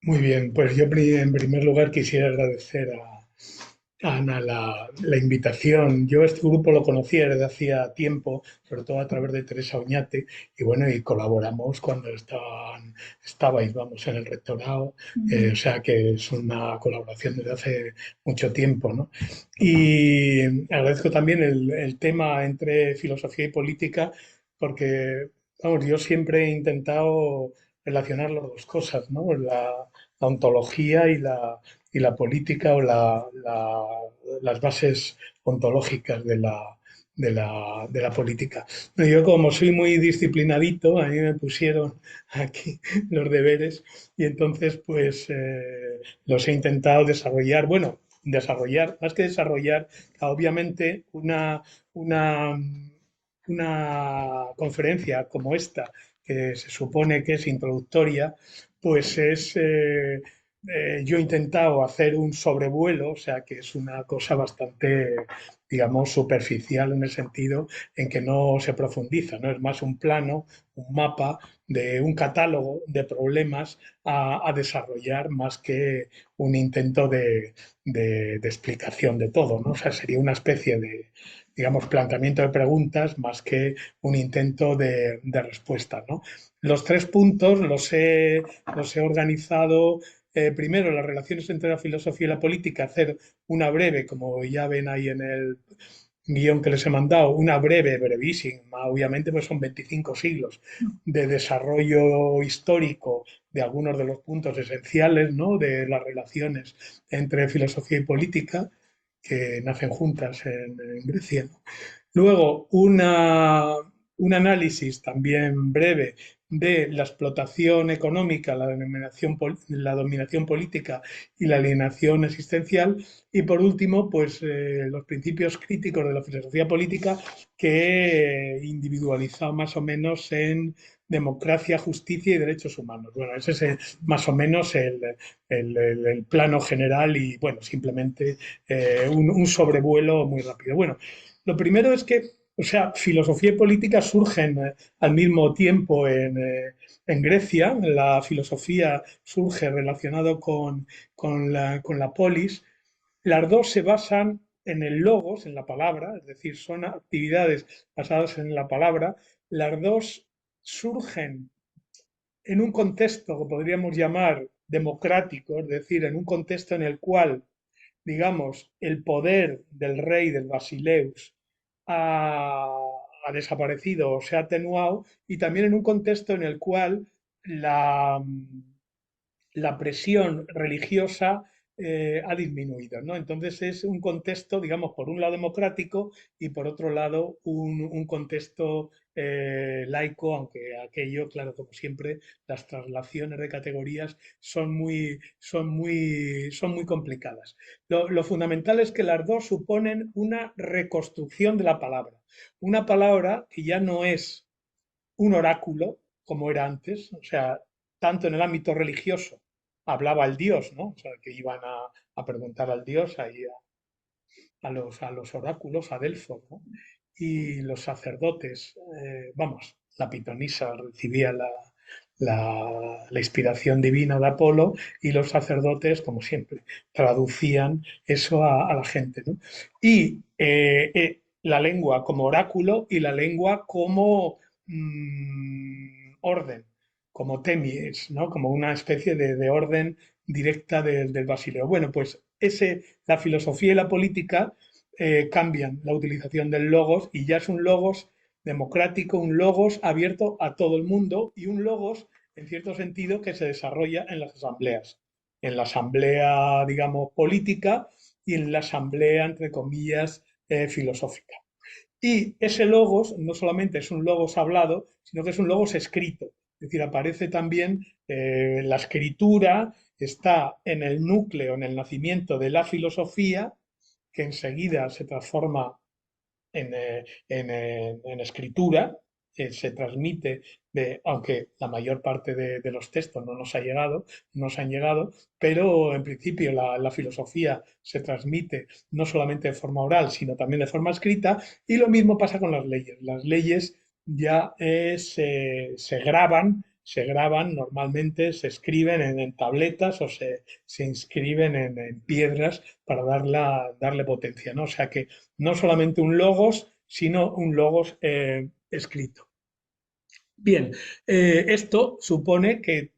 Muy bien, pues yo en primer lugar quisiera agradecer a Ana la invitación. Yo este grupo lo conocía desde hacía tiempo, sobre todo a través de Teresa Oñate, y bueno, y colaboramos cuando estabais, vamos, en el rectorado, o sea que es una colaboración desde hace mucho tiempo, ¿no? Y agradezco también el tema entre filosofía y política, porque, vamos, yo siempre he intentado relacionar las dos cosas, ¿no? La ontología y la política o las bases ontológicas de la política. Bueno, yo como soy muy disciplinadito, a mí me pusieron aquí los deberes y entonces pues los he intentado desarrollar. Bueno, desarrollar, más que desarrollar, obviamente una, una conferencia como esta, que se supone que es introductoria, pues yo he intentado hacer un sobrevuelo, o sea que es una cosa bastante, digamos, superficial en el sentido en que no se profundiza, ¿no? Es más un plano, un mapa de un catálogo de problemas a desarrollar más que un intento de explicación de todo, ¿no? O sea, sería una especie de, digamos, planteamiento de preguntas más que un intento de respuesta, ¿no? Los tres puntos los he organizado. Primero, las relaciones entre la filosofía y la política, hacer una breve, como ya ven ahí en el guión que les he mandado, una breve, brevísima, obviamente, pues son 25 siglos de desarrollo histórico de algunos de los puntos esenciales, ¿no? De las relaciones entre filosofía y política que nacen juntas en Grecia, ¿no? Luego, un análisis también breve de la explotación económica, la dominación política y la alienación existencial. Y por último, pues los principios críticos de la filosofía política que he individualizado más o menos en democracia, justicia y derechos humanos. Bueno, ese es más o menos el plano general y, bueno, simplemente un sobrevuelo muy rápido. Bueno, lo primero es que, o sea, filosofía y política surgen al mismo tiempo en Grecia. La filosofía surge relacionado con la polis. Las dos se basan en el logos, en la palabra, es decir, son actividades basadas en la palabra. Las dos surgen en un contexto que podríamos llamar democrático, es decir, en un contexto en el cual, digamos, el poder del rey, del Basileus, ha, ha desaparecido o se ha atenuado, y también en un contexto en el cual la, la presión religiosa ha disminuido, ¿no? Entonces es un contexto, digamos, por un lado democrático y por otro lado un contexto laico, aunque aquello, claro, como siempre, las traslaciones de categorías son muy complicadas. Lo fundamental es que las dos suponen una reconstrucción de la palabra, una palabra que ya no es un oráculo como era antes, o sea, tanto en el ámbito religioso hablaba el Dios, ¿no? O sea, que iban a preguntar al Dios ahí a los oráculos, a Delfos, ¿no? Y los sacerdotes, vamos, la pitonisa recibía la inspiración divina de Apolo y los sacerdotes, como siempre, traducían eso a la gente, ¿no? Y la lengua como oráculo y la lengua como orden, como temies, ¿no? Como una especie de orden directa del Basileo. Bueno, pues la filosofía y la política cambian la utilización del logos y ya es un logos democrático, un logos abierto a todo el mundo y un logos, en cierto sentido, que se desarrolla en las asambleas. En la asamblea, digamos, política y en la asamblea, entre comillas, filosófica. Y ese logos no solamente es un logos hablado, sino que es un logos escrito. Es decir, aparece también la escritura, está en el núcleo, en el nacimiento de la filosofía, que enseguida se transforma en escritura, se transmite, aunque la mayor parte de los textos no nos han llegado, pero en principio la filosofía se transmite no solamente de forma oral, sino también de forma escrita, y lo mismo pasa con las leyes. Las leyes ya se graban, se graban normalmente, se escriben en tabletas o se inscriben en piedras para darle potencia, ¿no? O sea que no solamente un logos, sino un logos escrito. Bien, esto supone que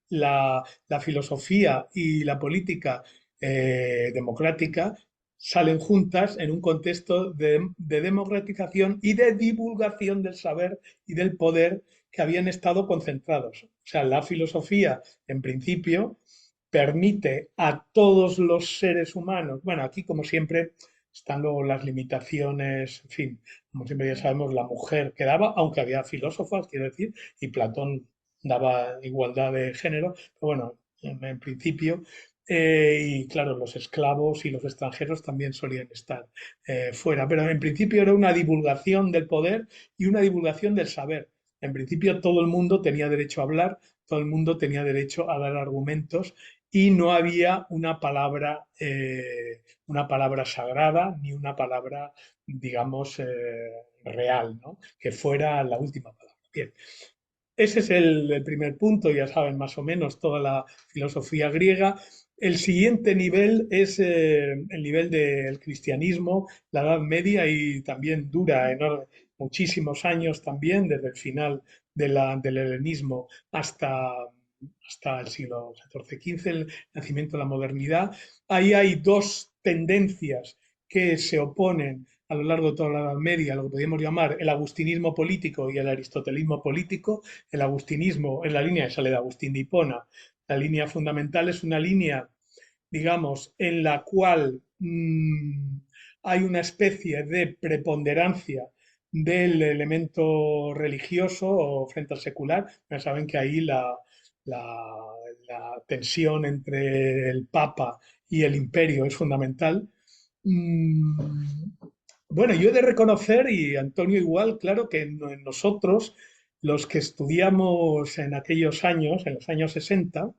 la filosofía y la política democrática salen juntas en un contexto de democratización y de divulgación del saber y del poder que habían estado concentrados. O sea, la filosofía, en principio, permite a todos los seres humanos, bueno, aquí como siempre están luego las limitaciones, en fin, como siempre ya sabemos, la mujer quedaba, aunque había filósofos, quiero decir, y Platón daba igualdad de género, pero bueno, en principio, y claro, los esclavos y los extranjeros también solían estar fuera, pero en principio era una divulgación del poder y una divulgación del saber. En principio todo el mundo tenía derecho a hablar, todo el mundo tenía derecho a dar argumentos y no había una palabra sagrada ni una palabra, digamos, real, ¿no? Que fuera la última palabra. Bien, ese es el primer punto, ya saben más o menos toda la filosofía griega. El siguiente nivel es el nivel del cristianismo, la Edad Media, y también dura muchísimos años también, desde el final del helenismo hasta el siglo XIV-XV, el nacimiento de la modernidad. Ahí hay dos tendencias que se oponen a lo largo de toda la Edad Media, lo que podríamos llamar el agustinismo político y el aristotelismo político. El agustinismo, en la línea que sale de Agustín de Hipona, la línea fundamental es una línea, digamos, en la cual hay una especie de preponderancia del elemento religioso frente al secular. Ya saben que ahí la tensión entre el Papa y el imperio es fundamental. Bueno, yo he de reconocer, y Antonio igual, claro, que en nosotros, los que estudiamos en aquellos años, en los años 60,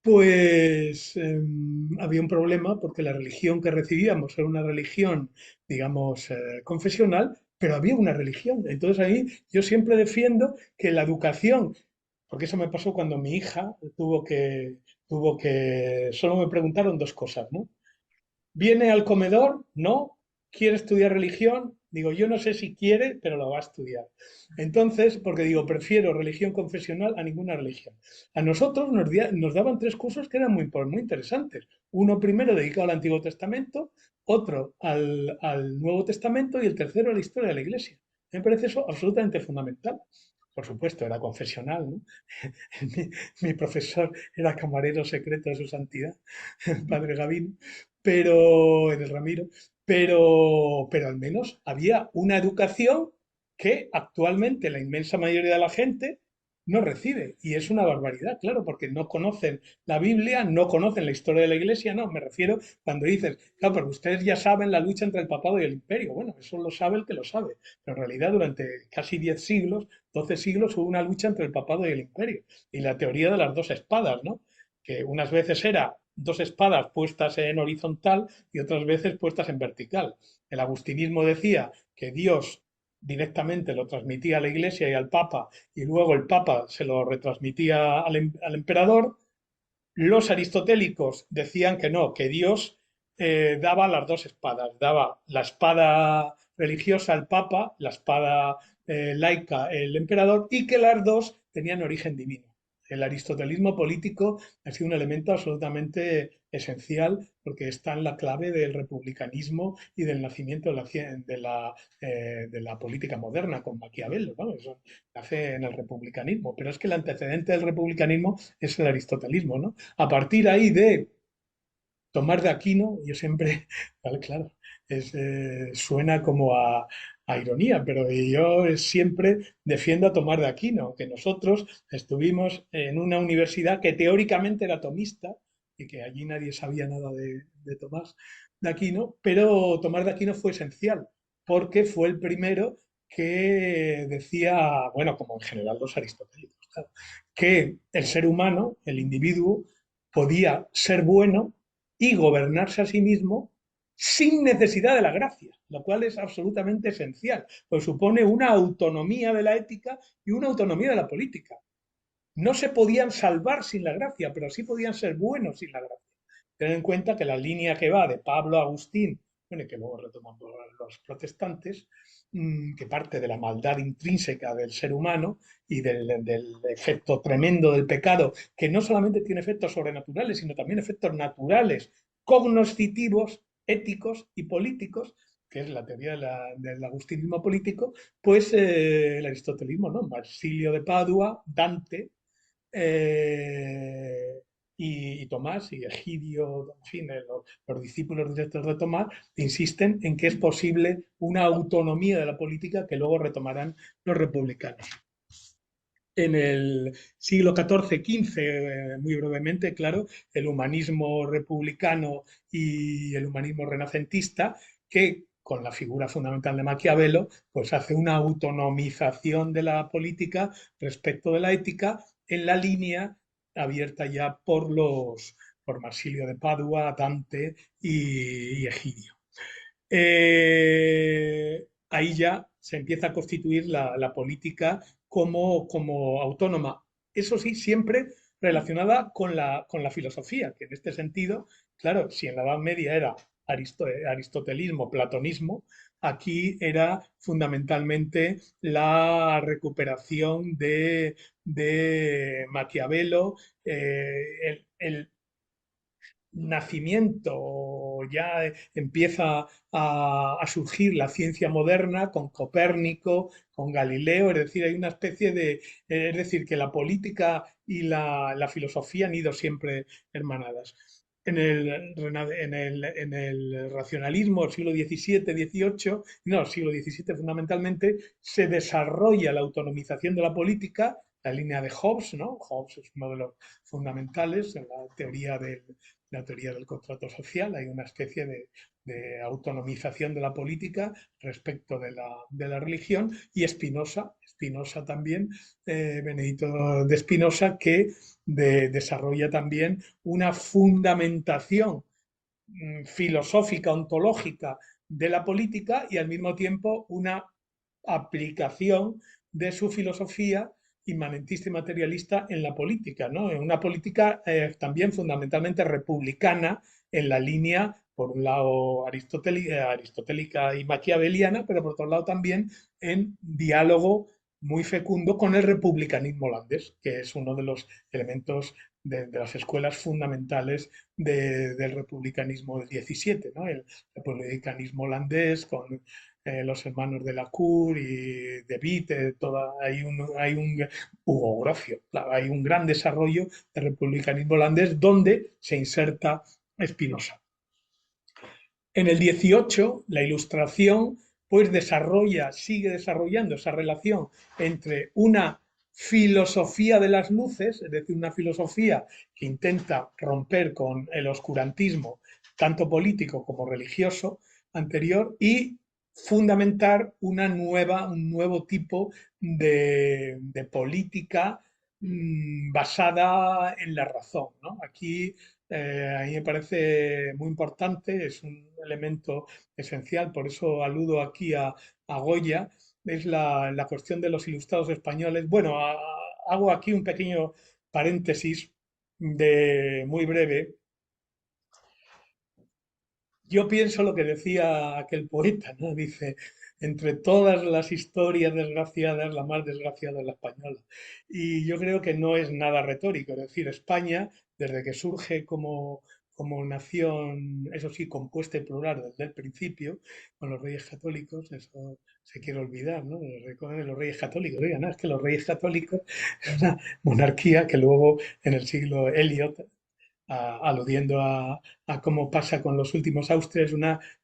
pues había un problema porque la religión que recibíamos era una religión, digamos, confesional, pero había una religión. Entonces ahí yo siempre defiendo que la educación, porque eso me pasó cuando mi hija solo me preguntaron dos cosas, ¿no? ¿Viene al comedor? No. ¿Quiere estudiar religión? Digo, yo no sé si quiere, pero lo va a estudiar. Entonces, porque digo, prefiero religión confesional a ninguna religión. A nosotros nos daban tres cursos que eran muy interesantes. Uno primero dedicado al Antiguo Testamento, otro al Nuevo Testamento y el tercero a la historia de la Iglesia. Me parece eso absolutamente fundamental. Por supuesto, era confesional, ¿no? Mi, mi profesor era camarero secreto de su santidad, el padre Gavino, pero en el Ramiro, pero al menos había una educación que actualmente la inmensa mayoría de la gente no recibe. Y es una barbaridad, claro, porque no conocen la Biblia, no conocen la historia de la Iglesia, no, me refiero cuando dices, claro, pero ustedes ya saben la lucha entre el papado y el imperio. Bueno, eso lo sabe el que lo sabe, pero en realidad durante casi 10 siglos, 12 siglos hubo una lucha entre el papado y el imperio. Y la teoría de las dos espadas, ¿no? Que unas veces era dos espadas puestas en horizontal y otras veces puestas en vertical. El agustinismo decía que Dios directamente lo transmitía a la Iglesia y al Papa y luego el Papa se lo retransmitía al emperador. Los aristotélicos decían que no, que Dios daba las dos espadas, daba la espada religiosa al Papa, la espada laica el emperador, y que las dos tenían origen divino. El aristotelismo político ha sido un elemento absolutamente esencial porque está en la clave del republicanismo y del nacimiento de la política moderna con Maquiavelo, ¿no? Eso nace en el republicanismo, pero es que el antecedente del republicanismo es el aristotelismo, ¿no? A partir ahí de Tomás de Aquino, yo siempre, vale, claro, suena como a ironía, pero yo siempre defiendo a Tomás de Aquino, que nosotros estuvimos en una universidad que teóricamente era tomista y que allí nadie sabía nada de Tomás de Aquino, pero Tomás de Aquino fue esencial porque fue el primero que decía, bueno, como en general los aristotélicos, claro, que el ser humano, el individuo, podía ser bueno y gobernarse a sí mismo sin necesidad de la gracia, lo cual es absolutamente esencial, pues supone una autonomía de la ética y una autonomía de la política. no se podían salvar sin la gracia, pero sí podían ser buenos sin la gracia. Ten en cuenta que la línea que va de Pablo a Agustín, bueno, y que luego retoman los protestantes, que parte de la maldad intrínseca del ser humano y del efecto tremendo del pecado, que no solamente tiene efectos sobrenaturales, sino también efectos naturales, cognoscitivos, éticos y políticos, que es la teoría del agustinismo político, pues el aristotelismo, ¿no? Marsilio de Padua, Dante, eh, y Tomás y Egidio, en fin, los discípulos directos de Tomás, insisten en que es posible una autonomía de la política que luego retomarán los republicanos. En el siglo XIV-XV, muy brevemente, claro, el humanismo republicano y el humanismo renacentista, que con la figura fundamental de Maquiavelo, pues hace una autonomización de la política respecto de la ética en la línea abierta ya por Marsilio de Padua, Dante y Egidio. Ahí ya se empieza a constituir la política como autónoma. Eso sí, siempre relacionada con la filosofía, que en este sentido, claro, si en la Edad Media era aristotelismo, platonismo, aquí era fundamentalmente la recuperación de Maquiavelo, el nacimiento, ya empieza a surgir la ciencia moderna con Copérnico, con Galileo, es decir, hay una especie es decir, que la política y la filosofía han ido siempre hermanadas. En el racionalismo del siglo XVII, XVIII, no, siglo XVII fundamentalmente, se desarrolla la autonomización de la política, la línea de Hobbes, ¿no? Hobbes es uno de los fundamentales en la teoría del contrato social, hay una especie de autonomización de la política respecto de la religión, y Spinoza también, Benedito de Spinoza, que desarrolla también una fundamentación filosófica, ontológica de la política y al mismo tiempo una aplicación de su filosofía inmanentista y materialista en la política, ¿no? En una política también fundamentalmente republicana en la línea, por un lado, aristotélica y maquiaveliana, pero por otro lado también en diálogo muy fecundo con el republicanismo holandés, que es uno de los elementos de las escuelas fundamentales del republicanismo del 17, ¿no? El republicanismo holandés con los hermanos de la Cour y de Witt, hay un Hugo Grocio, claro, hay un gran desarrollo del republicanismo holandés donde se inserta Spinoza. En el 18, la Ilustración pues sigue desarrollando esa relación entre una filosofía de las luces, es decir, una filosofía que intenta romper con el oscurantismo, tanto político como religioso, anterior, y fundamentar un nuevo tipo de política basada en la razón, ¿no? Aquí a mí me parece muy importante, es un elemento esencial, por eso aludo aquí a Goya, es la cuestión de los ilustrados españoles. Bueno, hago aquí un pequeño paréntesis muy breve. Yo pienso lo que decía aquel poeta, ¿no? Dice, entre todas las historias desgraciadas, la más desgraciada es la española. Y yo creo que no es nada retórico. Es decir, España, desde que surge como nación, eso sí, compuesta y plural desde el principio, con los reyes católicos, eso se quiere olvidar, ¿no? Recuerden los reyes católicos. Oigan, no, es que los reyes católicos es una monarquía que luego en el siglo Eliot, aludiendo a cómo pasa con los últimos Austrias,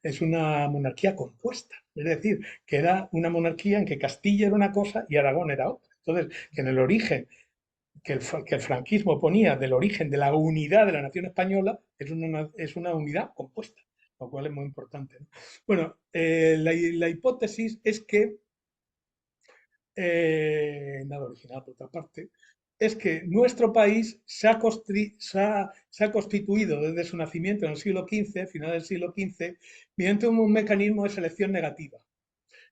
es una monarquía compuesta. Es decir, que era una monarquía en que Castilla era una cosa y Aragón era otra. Entonces, que en el origen que el franquismo ponía del origen de la unidad de la nación española es una unidad compuesta, lo cual es muy importante, ¿no? Bueno, la hipótesis es que nada original por otra parte, es que nuestro país se ha constituido desde su nacimiento en el siglo XV, final del siglo XV, mediante un mecanismo de selección negativa.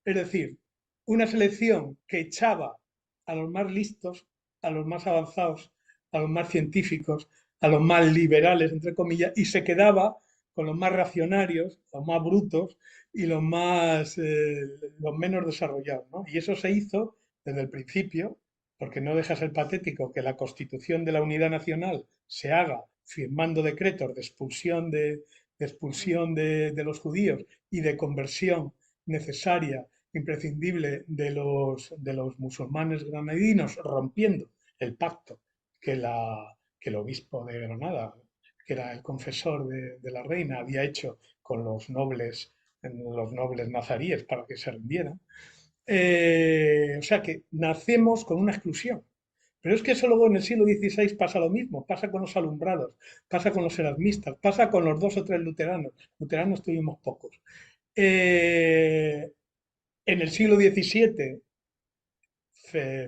Es decir, una selección que echaba a los más listos a los más avanzados, a los más científicos, a los más liberales, entre comillas, y se quedaba con los más reaccionarios, los más brutos y los menos desarrollados, ¿no? Y eso se hizo desde el principio, porque no deja ser patético que la constitución de la unidad nacional se haga firmando decretos de expulsión de los judíos y de conversión necesaria, imprescindible de los musulmanes granadinos, rompiendo el pacto que el obispo de Granada, que era el confesor de la reina, había hecho con los nobles nazaríes para que se rindieran. O sea que nacemos con una exclusión. Pero es que eso luego en el siglo XVI pasa lo mismo, pasa con los alumbrados, pasa con los erasmistas, pasa con los 2 o 3 luteranos. Luteranos tuvimos pocos. Eh, en el siglo XVII,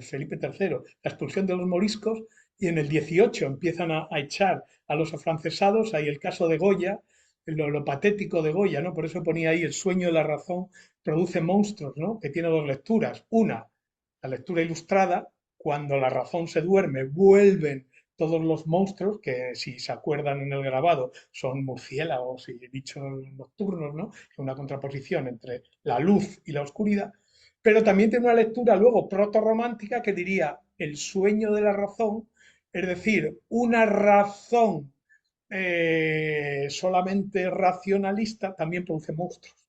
Felipe III, la expulsión de los moriscos, y en el XVIII empiezan a echar a los afrancesados. Hay el caso de Goya, lo patético de Goya, ¿no? Por eso ponía ahí el sueño de la razón produce monstruos, ¿no? Que tiene dos lecturas. Una, la lectura ilustrada, cuando la razón se duerme, vuelven todos los monstruos, que si se acuerdan en el grabado son murciélagos y bichos nocturnos, ¿no? Una contraposición entre la luz y la oscuridad. Pero también tiene una lectura luego proto-romántica que diría el sueño de la razón, es decir, una razón solamente racionalista también produce monstruos.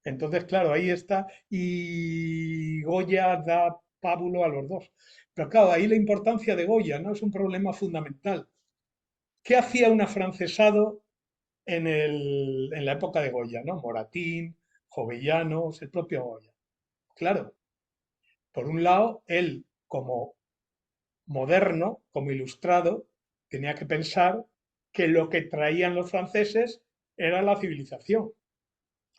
Entonces, claro, ahí está, y Goya da pábulo a los dos. Pero claro, ahí la importancia de Goya, ¿no? Es un problema fundamental. ¿Qué hacía un afrancesado en la época de Goya, ¿no? Moratín, Jovellanos, el propio Goya. Claro, por un lado, él como moderno, como ilustrado, tenía que pensar que lo que traían los franceses era la civilización.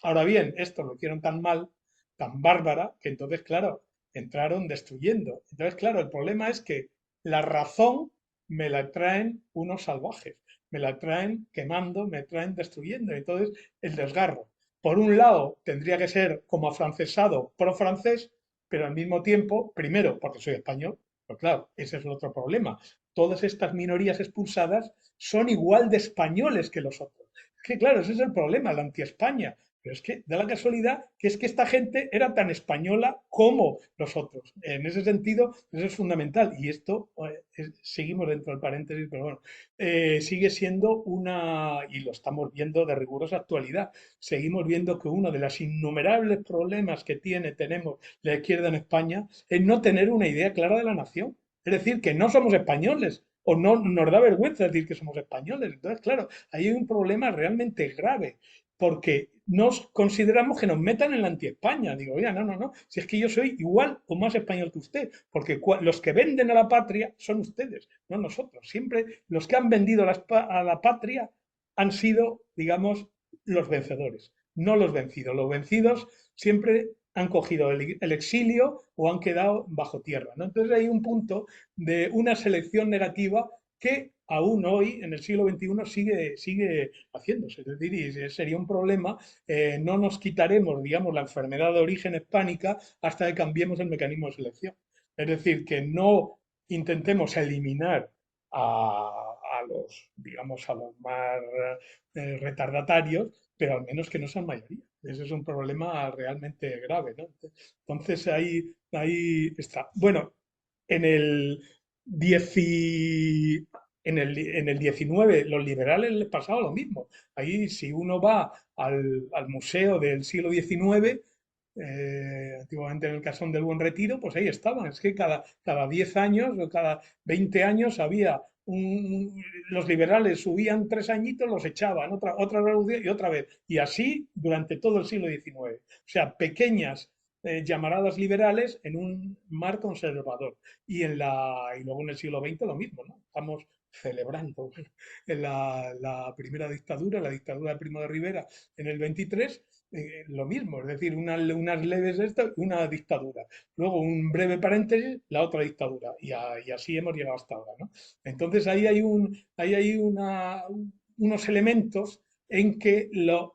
Ahora bien, esto lo hicieron tan mal, tan bárbara, que entonces, claro, entraron destruyendo. Entonces, claro, el problema es que la razón me la traen unos salvajes, me la traen quemando, me traen destruyendo. Entonces, el desgarro. Por un lado, tendría que ser como afrancesado pro-francés, pero al mismo tiempo, primero, porque soy español, pues claro, ese es el otro problema. Todas estas minorías expulsadas son igual de españoles que los otros. Es que, claro, ese es el problema, la anti-España. Pero es que da la casualidad que es que esta gente era tan española como nosotros. En ese sentido, eso es fundamental. Y esto, seguimos dentro del paréntesis, pero bueno, sigue siendo y lo estamos viendo de rigurosa actualidad, seguimos viendo que uno de los innumerables problemas que tenemos la izquierda en España es no tener una idea clara de la nación. Es decir, que no somos españoles. O no nos da vergüenza decir que somos españoles. Entonces, claro, ahí hay un problema realmente grave porque nos consideramos que nos metan en la anti-España. Digo, oiga, no, no, no, si es que yo soy igual o más español que usted, porque los que venden a la patria son ustedes, no nosotros. Siempre los que han vendido a la patria han sido, digamos, los vencedores, no los vencidos. Los vencidos siempre han cogido el exilio o han quedado bajo tierra, ¿no? Entonces hay un punto de una selección negativa que aún hoy, en el siglo XXI, sigue haciéndose. Es decir, y sería un problema, no nos quitaremos, digamos, la enfermedad de origen hispánica hasta que cambiemos el mecanismo de selección. Es decir, que no intentemos eliminar digamos, a los más retardatarios, pero al menos que no sean mayoría. Ese es un problema realmente grave, ¿no? Entonces ahí está. Bueno, en el 10 en el 19 los liberales les pasaba lo mismo. Ahí si uno va al museo del siglo XIX, antiguamente en el Casón del Buen Retiro, pues ahí estaban. Es que cada 10 años o cada 20 años había los liberales subían 3 añitos, los echaban, otra revolución y otra vez. Y así durante todo el siglo XIX. O sea, pequeñas llamaradas liberales en un mar conservador. Y luego en el siglo XX lo mismo, ¿no? Estamos celebrando en la primera dictadura, la dictadura de Primo de Rivera en el 23, lo mismo, es decir, unas leves una dictadura. Luego un breve paréntesis, la otra dictadura. Y así hemos llegado hasta ahora, ¿no? Entonces unos elementos en que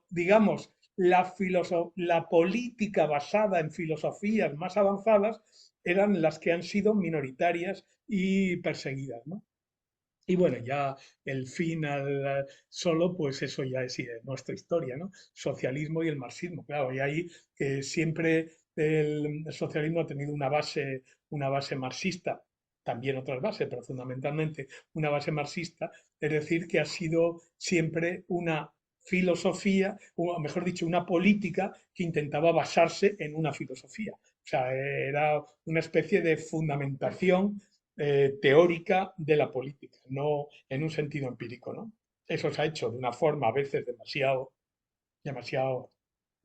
digamos, la política basada en filosofías más avanzadas eran las que han sido minoritarias y perseguidas, ¿no? Y bueno, ya el fin solo, pues eso ya es nuestra historia, ¿no? Socialismo y el marxismo, claro, y ahí siempre el socialismo ha tenido una base marxista, también otras bases, pero fundamentalmente una base marxista, es decir, que ha sido siempre una filosofía, o mejor dicho, una política que intentaba basarse en una filosofía. O sea, era una especie de fundamentación teórica de la política, no en un sentido empírico, ¿no? Eso se ha hecho de una forma a veces demasiado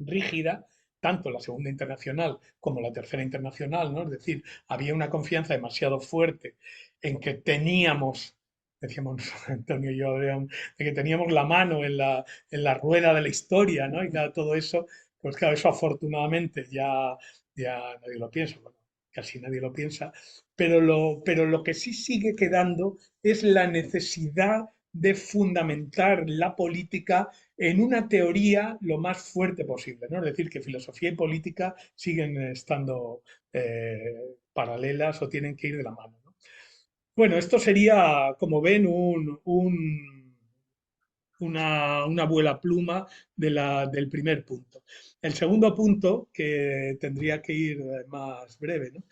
rígida, tanto la Segunda Internacional como la Tercera Internacional, ¿no? Es decir, había una confianza demasiado fuerte en que teníamos, decíamos Antonio y yo, Adrián, de que teníamos la mano en la rueda de la historia, ¿no? Y claro, todo eso, pues claro, eso afortunadamente ya nadie lo piensa, bueno, casi nadie lo piensa, pero lo que sí sigue quedando es la necesidad de fundamentar la política en una teoría lo más fuerte posible, ¿no? Es decir, que filosofía y política siguen estando paralelas o tienen que ir de la mano, ¿no? Bueno, esto sería, como ven, una abuela pluma del primer punto. El segundo punto, que tendría que ir más breve, ¿no?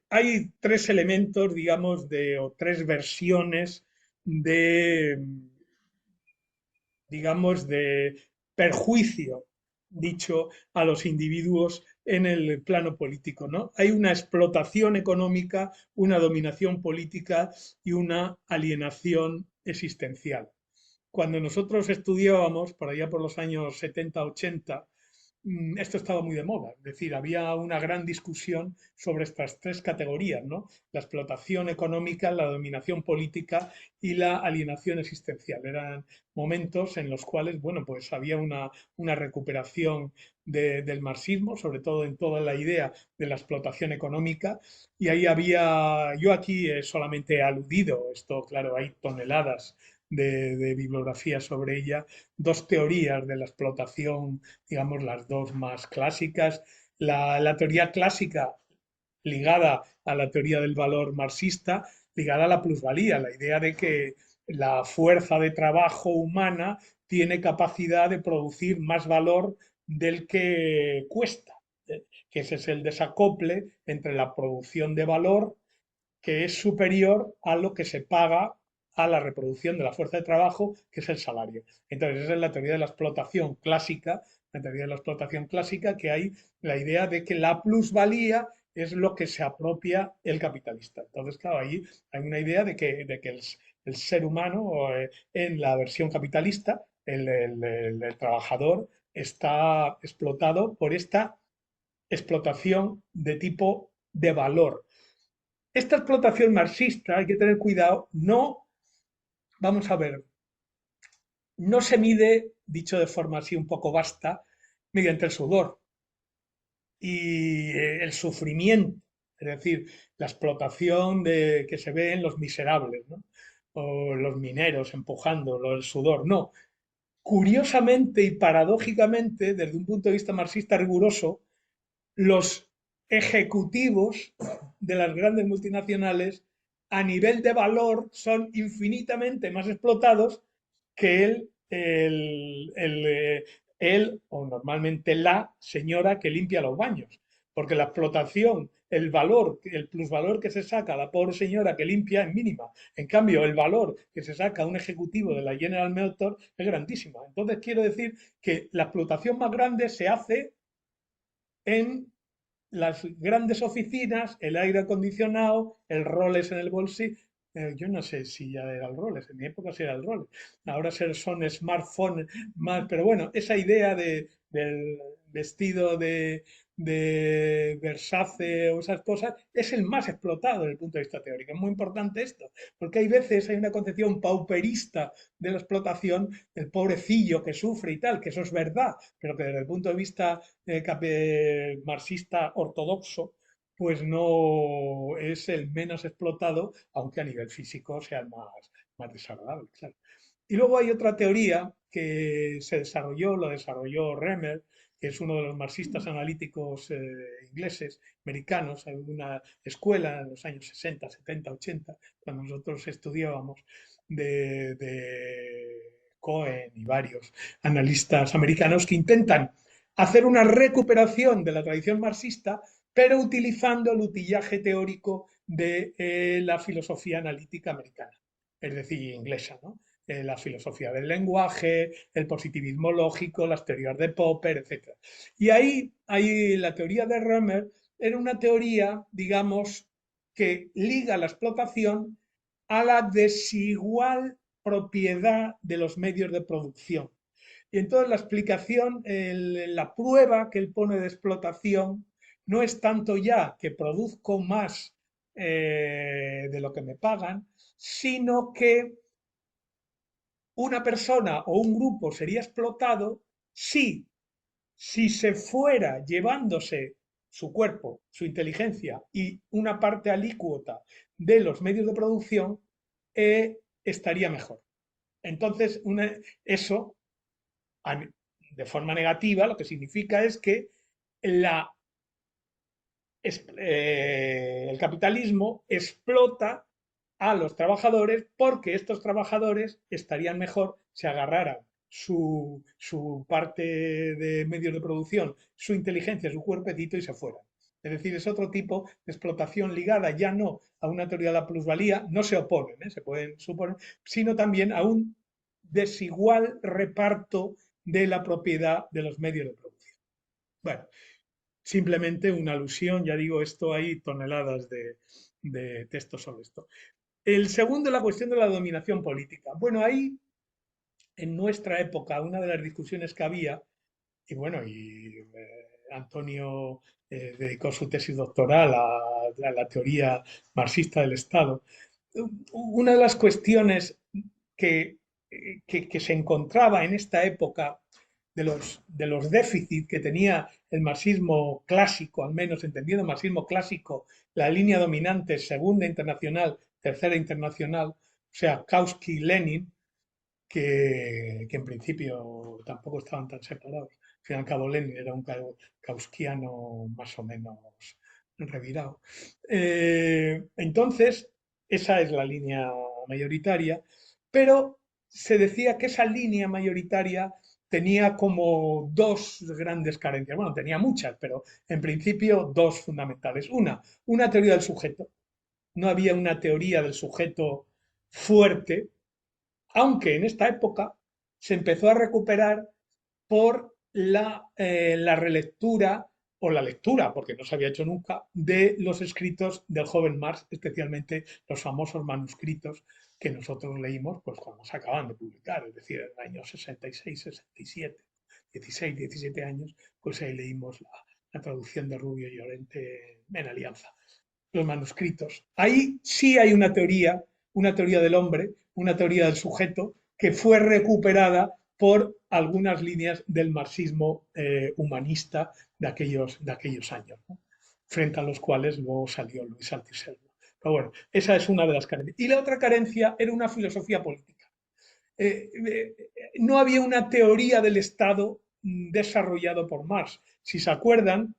Hay tres elementos, digamos, o tres versiones de, digamos, de perjuicio dicho a los individuos en el plano político, ¿no? Hay una explotación económica, una dominación política y una alienación existencial. Cuando nosotros estudiábamos, por allá por los años 70-80, esto estaba muy de moda. Es decir, había una gran discusión sobre estas tres categorías, ¿no? La explotación económica, la dominación política y la alienación existencial. Eran momentos en los cuales, bueno, pues había una recuperación del marxismo, sobre todo en toda la idea de la explotación económica. Y ahí había, yo aquí solamente he aludido, esto, claro, hay toneladas bibliografía sobre ella, dos teorías de la explotación, digamos, las dos más clásicas. La teoría clásica ligada a la teoría del valor marxista, ligada a la plusvalía, la idea de que la fuerza de trabajo humana tiene capacidad de producir más valor del que cuesta, que ese es el desacople entre la producción de valor que es superior a lo que se paga a la reproducción de la fuerza de trabajo, que es el salario. Entonces, esa es la teoría de la explotación clásica, la teoría de la explotación clásica, que hay la idea de que la plusvalía es lo que se apropia el capitalista. Entonces, claro, ahí hay una idea de que el ser humano, en la versión capitalista, el trabajador, está explotado por esta explotación de tipo de valor. Esta explotación marxista, hay que tener cuidado, no, vamos a ver, no se mide, dicho de forma así un poco vasta, mediante el sudor y el sufrimiento, es decir, la explotación que se ve en los miserables, ¿no? O los mineros empujando, el sudor, no. Curiosamente y paradójicamente, desde un punto de vista marxista riguroso, los ejecutivos de las grandes multinacionales a nivel de valor son infinitamente más explotados que él o normalmente la señora que limpia los baños. Porque la explotación, el valor, el plusvalor que se saca a la pobre señora que limpia es mínima. En cambio, el valor que se saca a un ejecutivo de la General Motors es grandísimo. Entonces, quiero decir que la explotación más grande se hace en las grandes oficinas, el aire acondicionado, el Rolex en el bolsillo. Yo no sé si ya era el Rolex, en mi época sí era el Rolex. Ahora son smartphones más, pero bueno, esa idea del vestido de Versace o esas cosas es el más explotado desde el punto de vista teórico. Es muy importante esto, porque hay veces hay una concepción pauperista de la explotación, el pobrecillo que sufre y tal, que eso es verdad, pero que desde el punto de vista marxista ortodoxo, pues no es el menos explotado, aunque a nivel físico sea el más desagradable, claro. Y luego hay otra teoría que se desarrolló, lo desarrolló Remer, que es uno de los marxistas analíticos ingleses, americanos, en una escuela en los años 60, 70, 80, cuando nosotros estudiábamos, de Cohen y varios analistas americanos que intentan hacer una recuperación de la tradición marxista, pero utilizando el utillaje teórico de la filosofía analítica americana, es decir, inglesa, ¿no? La filosofía del lenguaje, el positivismo lógico, las teorías de Popper, etc. Y ahí la teoría de Römer era una teoría, digamos, que liga la explotación a la desigual propiedad de los medios de producción. Y entonces la explicación, la prueba que él pone de explotación no es tanto ya que produzco más de lo que me pagan, sino que una persona o un grupo sería explotado si, si se fuera llevándose su cuerpo, su inteligencia y una parte alícuota de los medios de producción, estaría mejor. Entonces, eso de forma negativa lo que significa es que la, el capitalismo explota a los trabajadores porque estos trabajadores estarían mejor si agarraran su parte de medios de producción, su inteligencia, su cuerpecito y se fueran. Es decir, es otro tipo de explotación ligada ya no a una teoría de la plusvalía, no se oponen, se pueden suponer, sino también a un desigual reparto de la propiedad de los medios de producción. Bueno, simplemente una alusión, ya digo, esto hay toneladas de textos sobre esto. El segundo es la cuestión de la dominación política. Bueno, ahí en nuestra época una de las discusiones que había, y bueno, Antonio dedicó su tesis doctoral a la teoría marxista del Estado. Una de las cuestiones que, que se encontraba en esta época de los déficits que tenía el marxismo clásico, al menos entendiendo el marxismo clásico, la línea dominante, segunda internacional, tercera internacional, o sea, Kautsky y Lenin, que en principio tampoco estaban tan separados. Al fin y al cabo, Lenin era un kauskiano más o menos revirado. Entonces, esa es la línea mayoritaria, pero se decía que esa línea mayoritaria tenía como dos grandes carencias. Bueno, tenía muchas, pero en principio dos fundamentales. Una teoría del sujeto. No había una teoría del sujeto fuerte, aunque en esta época se empezó a recuperar por la relectura o la lectura, porque no se había hecho nunca, de los escritos del joven Marx, especialmente los famosos manuscritos que nosotros leímos pues cuando se acaban de publicar, es decir, en el año 66, 67, 16, 17 años, pues ahí leímos la traducción de Rubio y Llorente en Alianza, los manuscritos. Ahí sí hay una teoría del hombre, una teoría del sujeto, que fue recuperada por algunas líneas del marxismo humanista de aquellos años, ¿no? Frente a los cuales luego salió Luis Althusser. Pero bueno, esa es una de las carencias. Y la otra carencia era una filosofía política. No había una teoría del Estado desarrollado por Marx. Si se acuerdan,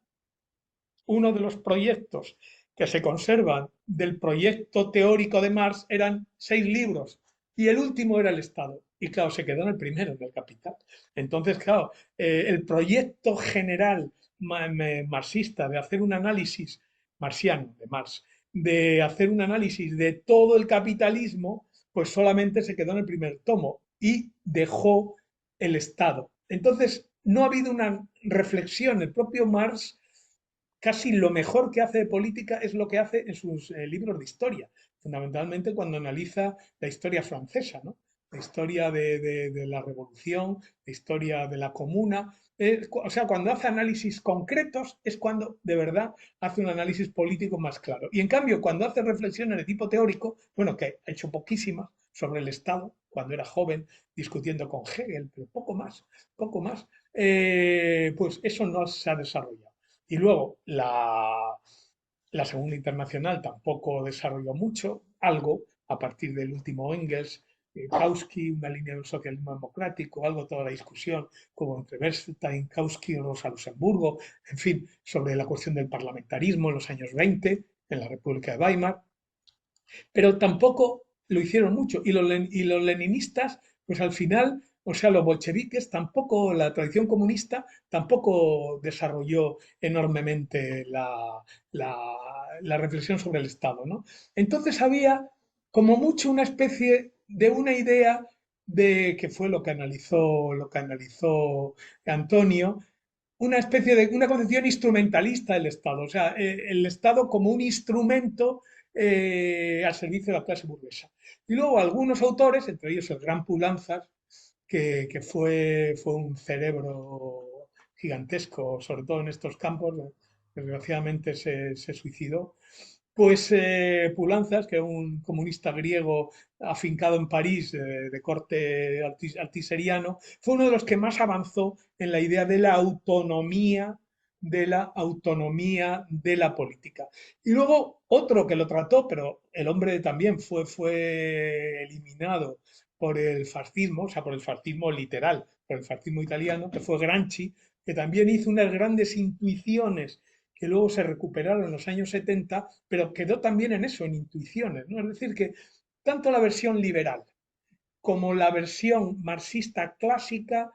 uno de los proyectos que se conservan del proyecto teórico de Marx eran 6 libros y el último era el Estado. Y claro, se quedó en el primero, en el Capital. Entonces, claro, el proyecto general marxista de hacer un análisis marxiano de Marx, de hacer un análisis de todo el capitalismo, pues solamente se quedó en el primer tomo y dejó el Estado. Entonces, no ha habido una reflexión. El propio Marx casi lo mejor que hace de política es lo que hace en sus libros de historia, fundamentalmente cuando analiza la historia francesa, ¿no? La historia de la revolución, la historia de la comuna. O sea, cuando hace análisis concretos es cuando de verdad hace un análisis político más claro. Y en cambio, cuando hace reflexiones de tipo teórico, bueno, que ha hecho poquísimas sobre el Estado, cuando era joven, discutiendo con Hegel, pero poco más, pues eso no se ha desarrollado. Y luego la Segunda Internacional tampoco desarrolló mucho, algo a partir del último Engels, Kautsky, una línea del socialismo democrático, algo toda la discusión como entre Bernstein, Kautsky y Rosa Luxemburgo, en fin, sobre la cuestión del parlamentarismo en los años 20 en la República de Weimar, pero tampoco lo hicieron mucho. Y los leninistas, pues al final, o sea, los bolcheviques tampoco, la tradición comunista tampoco desarrolló enormemente la, la reflexión sobre el Estado, ¿no? Entonces había como mucho una especie de una idea de que fue lo que analizó Antonio, una especie de una concepción instrumentalista del Estado, o sea, el Estado como un instrumento al servicio de la clase burguesa. Y luego algunos autores, entre ellos el gran Pulanzas, que fue un cerebro gigantesco, sobre todo en estos campos, desgraciadamente se suicidó, pues Pulanzas, que era un comunista griego afincado en París, de corte altiseriano, fue uno de los que más avanzó en la idea de la autonomía de la política. Y luego otro que lo trató, pero el hombre también fue eliminado por el fascismo, o sea, por el fascismo literal, por el fascismo italiano, que fue Gramsci, que también hizo unas grandes intuiciones que luego se recuperaron en los años 70, pero quedó también en eso, en intuiciones, ¿no? Es decir, que tanto la versión liberal como la versión marxista clásica,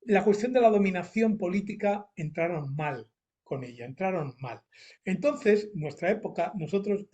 la cuestión de la dominación política entraron mal con ella, entraron mal. Entonces, en nuestra época, nosotros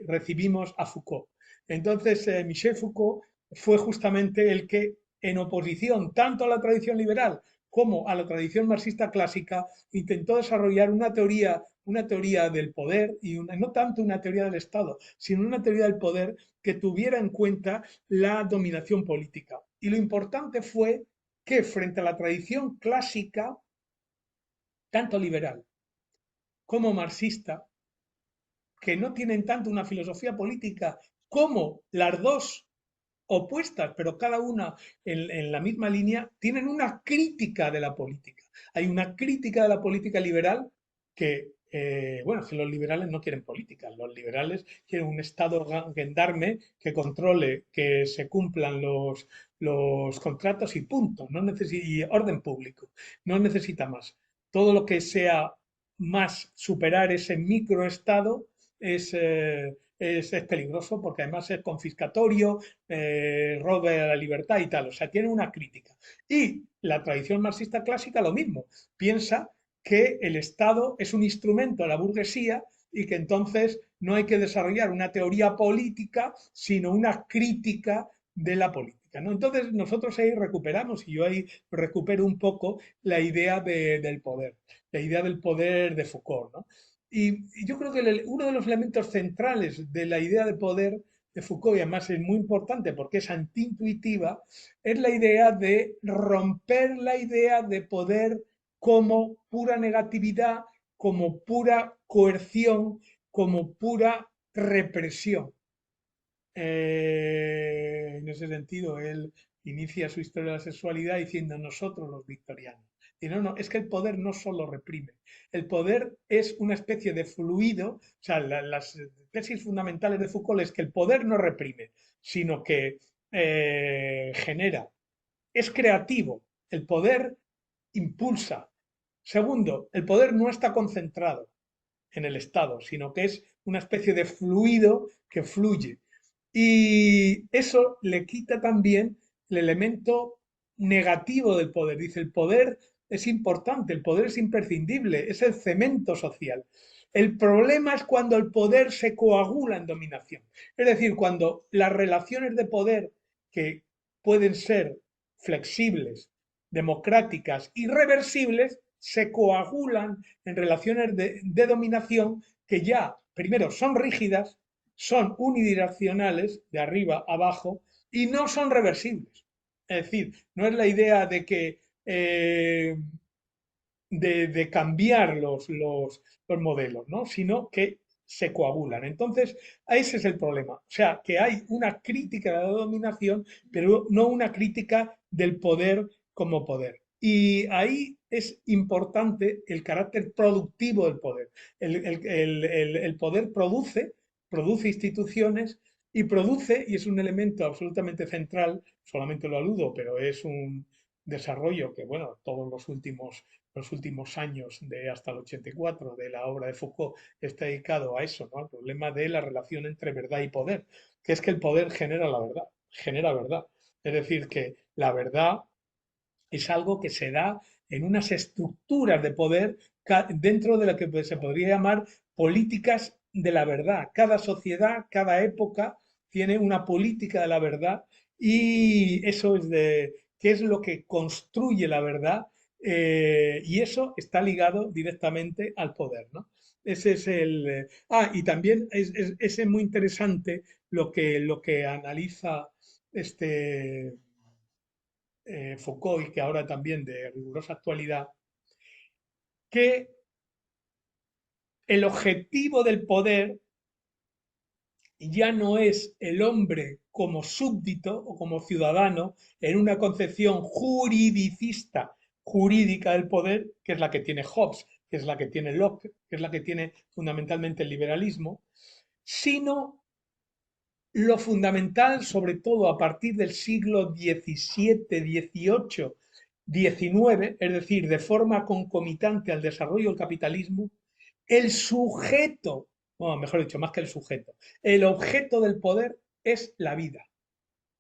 recibimos a Foucault. Entonces, Michel Foucault fue justamente el que, en oposición tanto a la tradición liberal como a la tradición marxista clásica, intentó desarrollar una teoría del poder y no tanto una teoría del Estado, sino una teoría del poder que tuviera en cuenta la dominación política. Y lo importante fue que frente a la tradición clásica, tanto liberal como marxista, que no tienen tanto una filosofía política como las dos opuestas, pero cada una en la misma línea, tienen una crítica de la política. Hay una crítica de la política liberal que, bueno, que los liberales no quieren política, los liberales quieren un Estado gendarme que controle que se cumplan los contratos y punto, y orden público, no necesita más. Todo lo que sea más superar ese microestado es peligroso porque además es confiscatorio, roba la libertad y tal. O sea, tiene una crítica. Y la tradición marxista clásica lo mismo. Piensa que el Estado es un instrumento de la burguesía y que entonces no hay que desarrollar una teoría política, sino una crítica de la política, ¿no? Entonces nosotros ahí recuperamos, y yo ahí recupero un poco la idea del poder, la idea del poder de Foucault, ¿no? Y yo creo que uno de los elementos centrales de la idea de poder de Foucault, y además es muy importante porque es antiintuitiva, es la idea de romper la idea de poder como pura negatividad, como pura coerción, como pura represión. En ese sentido, él inicia su historia de la sexualidad diciendo nosotros los victorianos. Y no, es que el poder no solo reprime, el poder es una especie de fluido, o sea, las tesis fundamentales de Foucault es que el poder no reprime, sino que genera, es creativo, el poder impulsa. Segundo, el poder no está concentrado en el Estado, sino que es una especie de fluido que fluye. Y eso le quita también el elemento negativo del poder. Dice, el poder es importante, el poder es imprescindible, es el cemento social. El problema es cuando el poder se coagula en dominación. Es decir, cuando las relaciones de poder que pueden ser flexibles, democráticas, irreversibles, se coagulan en relaciones de dominación que ya, primero, son rígidas, son unidireccionales, de arriba a abajo, y no son reversibles. Es decir, no es la idea de que de cambiar los modelos, ¿no? Sino que se coagulan. Entonces, ese es el problema. O sea, que hay una crítica de la dominación, pero no una crítica del poder como poder. Y ahí es importante el carácter productivo del poder. El poder produce instituciones y produce, y es un elemento absolutamente central, solamente lo aludo, pero es un desarrollo que, bueno, todos los últimos años, de hasta el 84, de la obra de Foucault, está dedicado a eso, ¿no? Al problema de la relación entre verdad y poder, que es que el poder genera la verdad, genera verdad. Es decir, que la verdad es algo que se da en unas estructuras de poder dentro de lo que se podría llamar políticas de la verdad. Cada sociedad, cada época tiene una política de la verdad y eso es de qué es lo que construye la verdad y eso está ligado directamente al poder, ¿no? Ese es el... y también es muy interesante lo que analiza este Foucault y que ahora también de rigurosa actualidad, que el objetivo del poder ya no es el hombre como súbdito o como ciudadano en una concepción juridicista, jurídica del poder, que es la que tiene Hobbes, que es la que tiene Locke, que es la que tiene fundamentalmente el liberalismo, sino lo fundamental, sobre todo a partir del siglo XVII, XVIII, XIX, es decir, de forma concomitante al desarrollo del capitalismo, el sujeto, bueno, mejor dicho, más que el sujeto, el objeto del poder es la vida,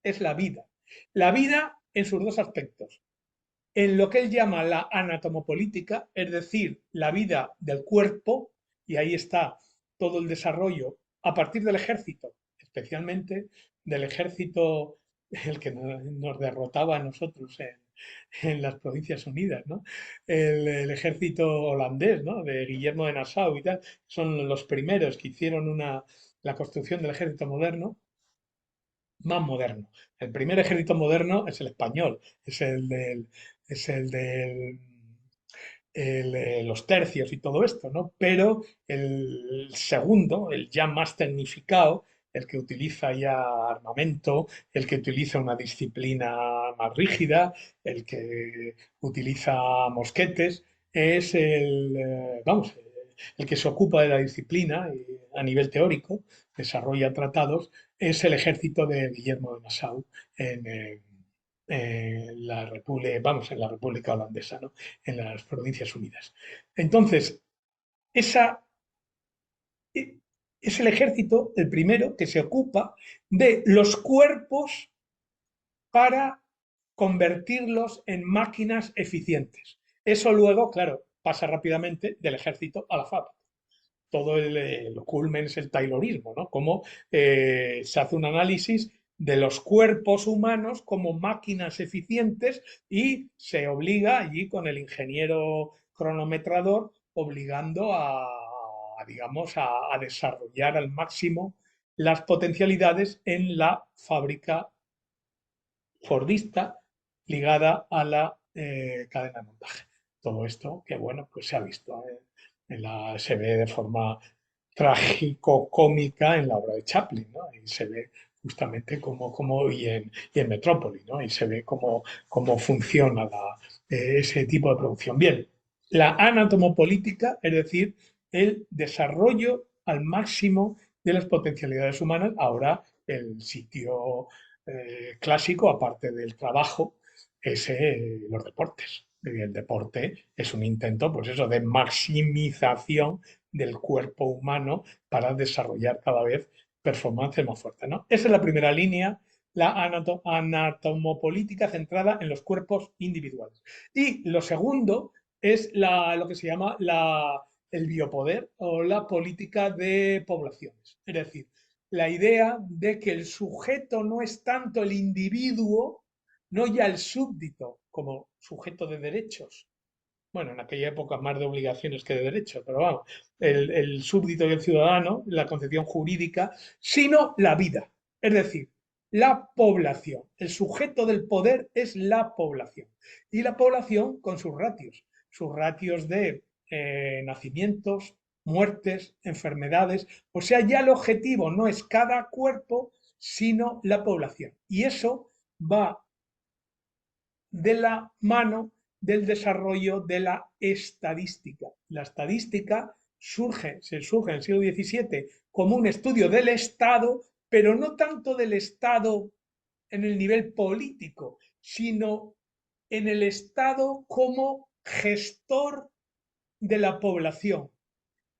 es la vida. La vida en sus dos aspectos. En lo que él llama la anatomopolítica, es decir, la vida del cuerpo, y ahí está todo el desarrollo a partir del ejército, especialmente del ejército el que nos derrotaba a nosotros en las Provincias Unidas, ¿no? El ejército holandés, ¿no? De Guillermo de Nassau y tal, son los primeros que hicieron la construcción del ejército moderno, más moderno. El primer ejército moderno es el español, es el del los tercios y todo esto, ¿no? Pero el segundo, el ya más tecnificado, el que utiliza ya armamento, el que utiliza una disciplina más rígida, el que utiliza mosquetes, es vamos, el que se ocupa de la disciplina a nivel teórico, desarrolla tratados, es el ejército de Guillermo de Nassau en la República, vamos, en la República Holandesa, ¿no? En las Provincias Unidas. Entonces, esa, es el ejército, el primero, que se ocupa de los cuerpos para convertirlos en máquinas eficientes. Eso luego, claro, pasa rápidamente del ejército a la fábrica. Todo el culmen es el taylorismo, ¿no? Cómo se hace un análisis de los cuerpos humanos como máquinas eficientes y se obliga allí con el ingeniero cronometrador obligando digamos, a desarrollar al máximo las potencialidades en la fábrica fordista ligada a la cadena de montaje. Todo esto que, bueno, pues se ha visto, se ve de forma trágico-cómica en la obra de Chaplin, ¿no? Y se ve justamente y en Metrópoli, ¿no? Y se ve cómo funciona ese tipo de producción. Bien, la anatomopolítica, es decir, el desarrollo al máximo de las potencialidades humanas. Ahora el sitio clásico, aparte del trabajo, es los deportes. Y el deporte es un intento, pues eso, de maximización del cuerpo humano para desarrollar cada vez performances más fuertes, ¿no? Esa es la primera línea, la anatomopolítica centrada en los cuerpos individuales. Y lo segundo es lo que se llama el biopoder o la política de poblaciones. Es decir, la idea de que el sujeto no es tanto el individuo, no ya el súbdito como sujeto de derechos. Bueno, en aquella época más de obligaciones que de derechos, pero vamos, el súbdito y el ciudadano, la concepción jurídica, sino la vida. Es decir, la población. El sujeto del poder es la población. Y la población con sus ratios de nacimientos, muertes, enfermedades. O sea, ya el objetivo no es cada cuerpo, sino la población. Y eso va de la mano del desarrollo de la estadística. La estadística surge en el siglo XVII como un estudio del Estado pero no tanto del Estado en el nivel político, sino en el Estado como gestor de la población,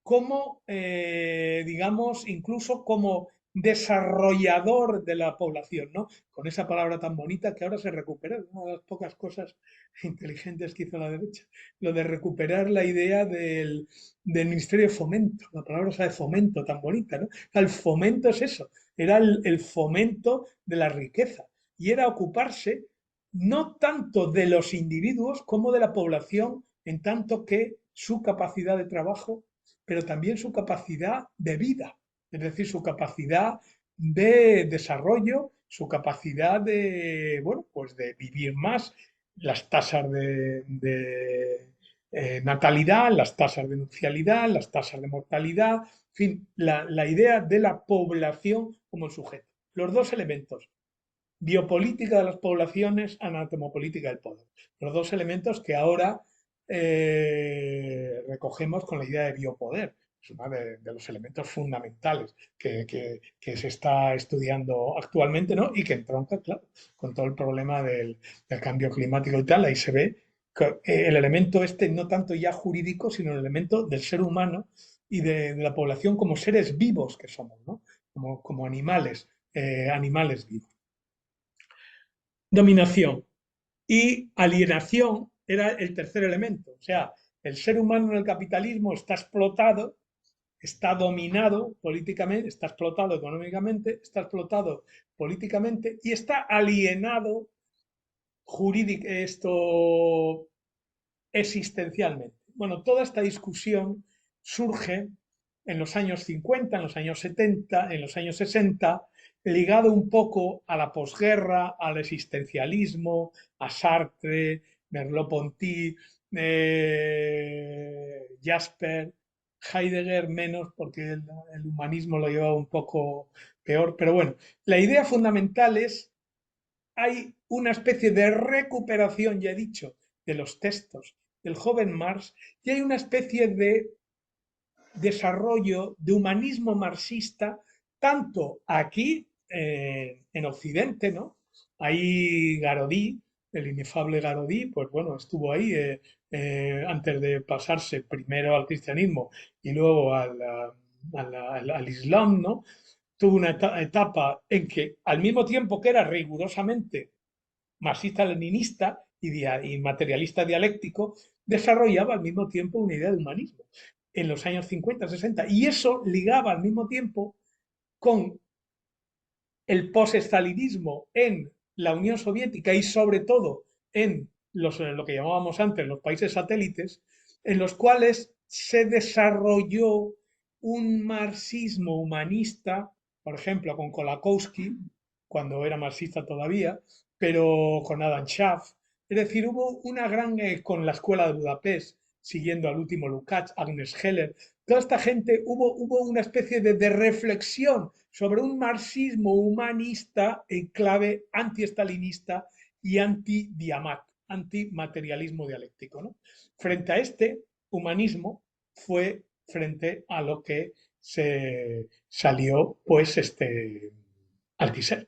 como, digamos, incluso como desarrollador de la población, ¿no? Con esa palabra tan bonita que ahora se recupera, una de las pocas cosas inteligentes que hizo la derecha, lo de recuperar la idea del Ministerio de Fomento, la palabra esa de fomento tan bonita, ¿no? El fomento es eso, era el fomento de la riqueza y era ocuparse no tanto de los individuos como de la población, en tanto que su capacidad de trabajo, pero también su capacidad de vida, es decir, su capacidad de desarrollo, su capacidad de, bueno, pues de vivir más, las tasas de natalidad, las tasas de nupcialidad, las tasas de mortalidad, en fin, la idea de la población como sujeto. Los dos elementos, biopolítica de las poblaciones, anatomopolítica del poder. Los dos elementos que ahora recogemos con la idea de biopoder. Es uno de los elementos fundamentales que se está estudiando actualmente, ¿no? Y que entronca, claro, con todo el problema del cambio climático y tal. Ahí se ve que, el elemento este no tanto ya jurídico, sino el elemento del ser humano y de la población como seres vivos que somos, ¿no? Como animales, animales vivos. Dominación y alienación era el tercer elemento. O sea, el ser humano en el capitalismo está explotado, está dominado políticamente, está explotado económicamente, está explotado políticamente y está alienado jurídico, esto existencialmente. Bueno, toda esta discusión surge en los años 50, en los años 70, en los años 60, ligado un poco a la posguerra, al existencialismo, a Sartre, Merleau-Ponty, Jasper, Heidegger menos, porque el humanismo lo llevaba un poco peor. Pero bueno, la idea fundamental es, hay una especie de recuperación, ya he dicho, de los textos del joven Marx, y hay una especie de desarrollo de humanismo marxista, tanto aquí en Occidente, ¿no? Ahí Garodí, el inefable Garodí, pues bueno, estuvo ahí antes de pasarse primero al cristianismo y luego al Islam, ¿no? Tuvo una etapa en que al mismo tiempo que era rigurosamente marxista-leninista y materialista dialéctico, desarrollaba al mismo tiempo una idea de humanismo en los años 50, 60. Y eso ligaba al mismo tiempo con el post-estalinismo en la Unión Soviética y sobre todo en lo que llamábamos antes los países satélites, en los cuales se desarrolló un marxismo humanista, por ejemplo, con Kolakowski, cuando era marxista todavía, pero con Adam Schaff. Es decir, hubo una gran, con la Escuela de Budapest, siguiendo al último Lukács, Agnes Heller, toda esta gente, hubo una especie de reflexión sobre un marxismo humanista en clave anti-estalinista y antimaterialismo dialéctico, ¿no? Frente a este humanismo fue frente a lo que se salió, pues, Althusser.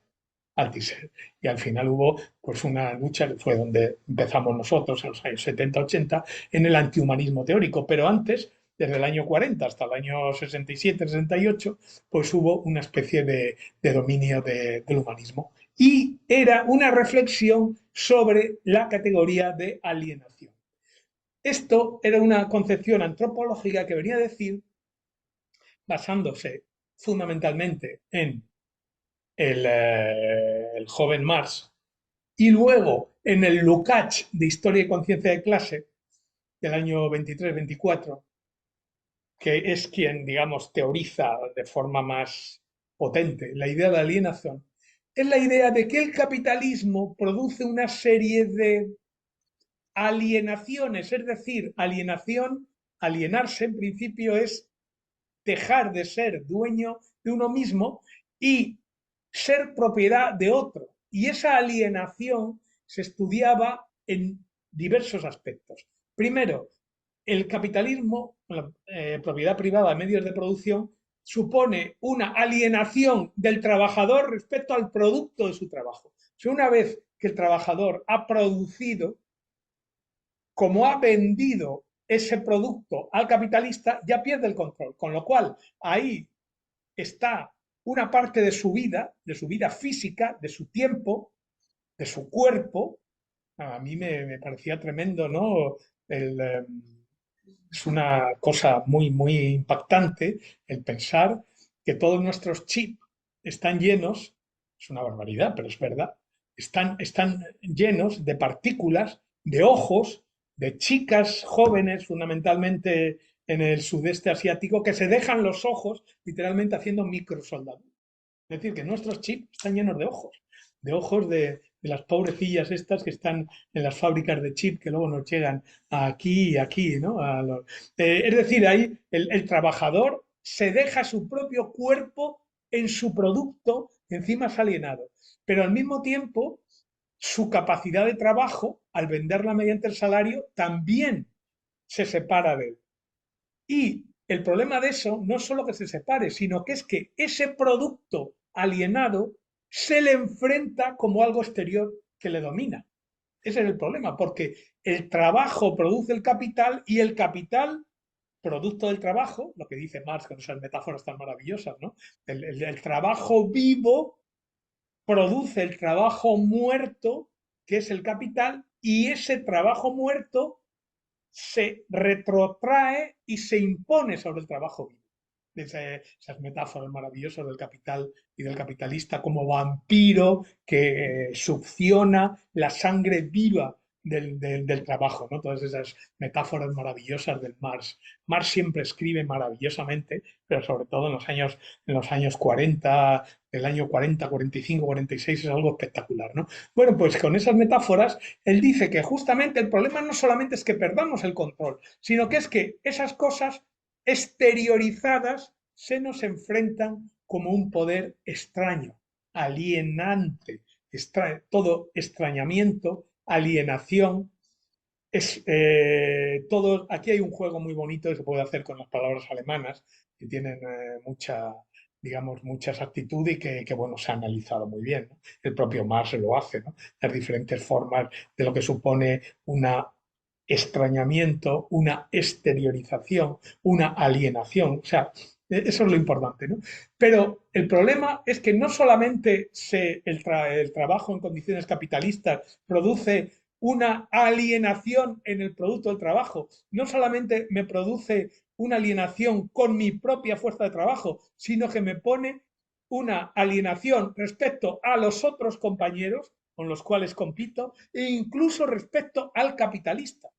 Althusser. Y al final hubo pues una lucha, fue donde empezamos nosotros en los años 70, 80, en el antihumanismo teórico, pero antes, desde el año 40 hasta el año 67, 68, pues hubo una especie de dominio del humanismo. Y era una reflexión sobre la categoría de alienación. Esto era una concepción antropológica que venía a decir, basándose fundamentalmente en el joven Marx, y luego en el Lukács de Historia y Conciencia de Clase del año 23-24, que es quien, digamos, teoriza de forma más potente la idea de alienación, es la idea de que el capitalismo produce una serie de alienaciones, es decir, alienarse en principio es dejar de ser dueño de uno mismo y ser propiedad de otro. Y esa alienación se estudiaba en diversos aspectos. Primero, el capitalismo, la propiedad privada de medios de producción, supone una alienación del trabajador respecto al producto de su trabajo. Si una vez que el trabajador ha producido, como ha vendido ese producto al capitalista, ya pierde el control, con lo cual ahí está una parte de su vida física, de su tiempo, de su cuerpo. A mí me parecía tremendo, ¿no? El, es una cosa muy, muy impactante el pensar que todos nuestros chips están llenos, es una barbaridad, pero es verdad, están llenos de partículas, de ojos, de chicas jóvenes, fundamentalmente en el sudeste asiático, que se dejan los ojos literalmente haciendo microsoldados. Es decir, que nuestros chips están llenos de ojos de las pobrecillas estas que están en las fábricas de chip que luego nos llegan aquí y aquí, ¿no? Es decir, ahí el trabajador se deja su propio cuerpo en su producto, encima es alienado. Pero al mismo tiempo, su capacidad de trabajo, al venderla mediante el salario, también se separa de él. Y el problema de eso no es solo que se separe, sino que es que ese producto alienado se le enfrenta como algo exterior que le domina. Ese es el problema, porque el trabajo produce el capital y el capital, producto del trabajo, lo que dice Marx con esas metáforas tan maravillosas, ¿no? El trabajo vivo produce el trabajo muerto, que es el capital, y ese trabajo muerto se retrotrae y se impone sobre el trabajo vivo. Esas metáforas maravillosas del capital y del capitalista como vampiro que succiona la sangre viva del trabajo, ¿no? Todas esas metáforas maravillosas del Marx. Marx siempre escribe maravillosamente, pero sobre todo en los años 40, del año 40, 45, 46, es algo espectacular, ¿no? Bueno, pues con esas metáforas, él dice que justamente el problema no solamente es que perdamos el control, sino que es que esas cosas exteriorizadas se nos enfrentan como un poder extraño, alienante, todo extrañamiento, alienación. Aquí hay un juego muy bonito que se puede hacer con las palabras alemanas, que tienen digamos, muchas actitudes y bueno, se ha analizado muy bien, ¿no? El propio Marx lo hace, ¿no? Las diferentes formas de lo que supone una extrañamiento, una exteriorización, una alienación. O sea, eso es lo importante, ¿no? Pero el problema es que no solamente el trabajo en condiciones capitalistas produce una alienación en el producto del trabajo, no solamente me produce una alienación con mi propia fuerza de trabajo, sino que me pone una alienación respecto a los otros compañeros con los cuales compito e incluso respecto al capitalista.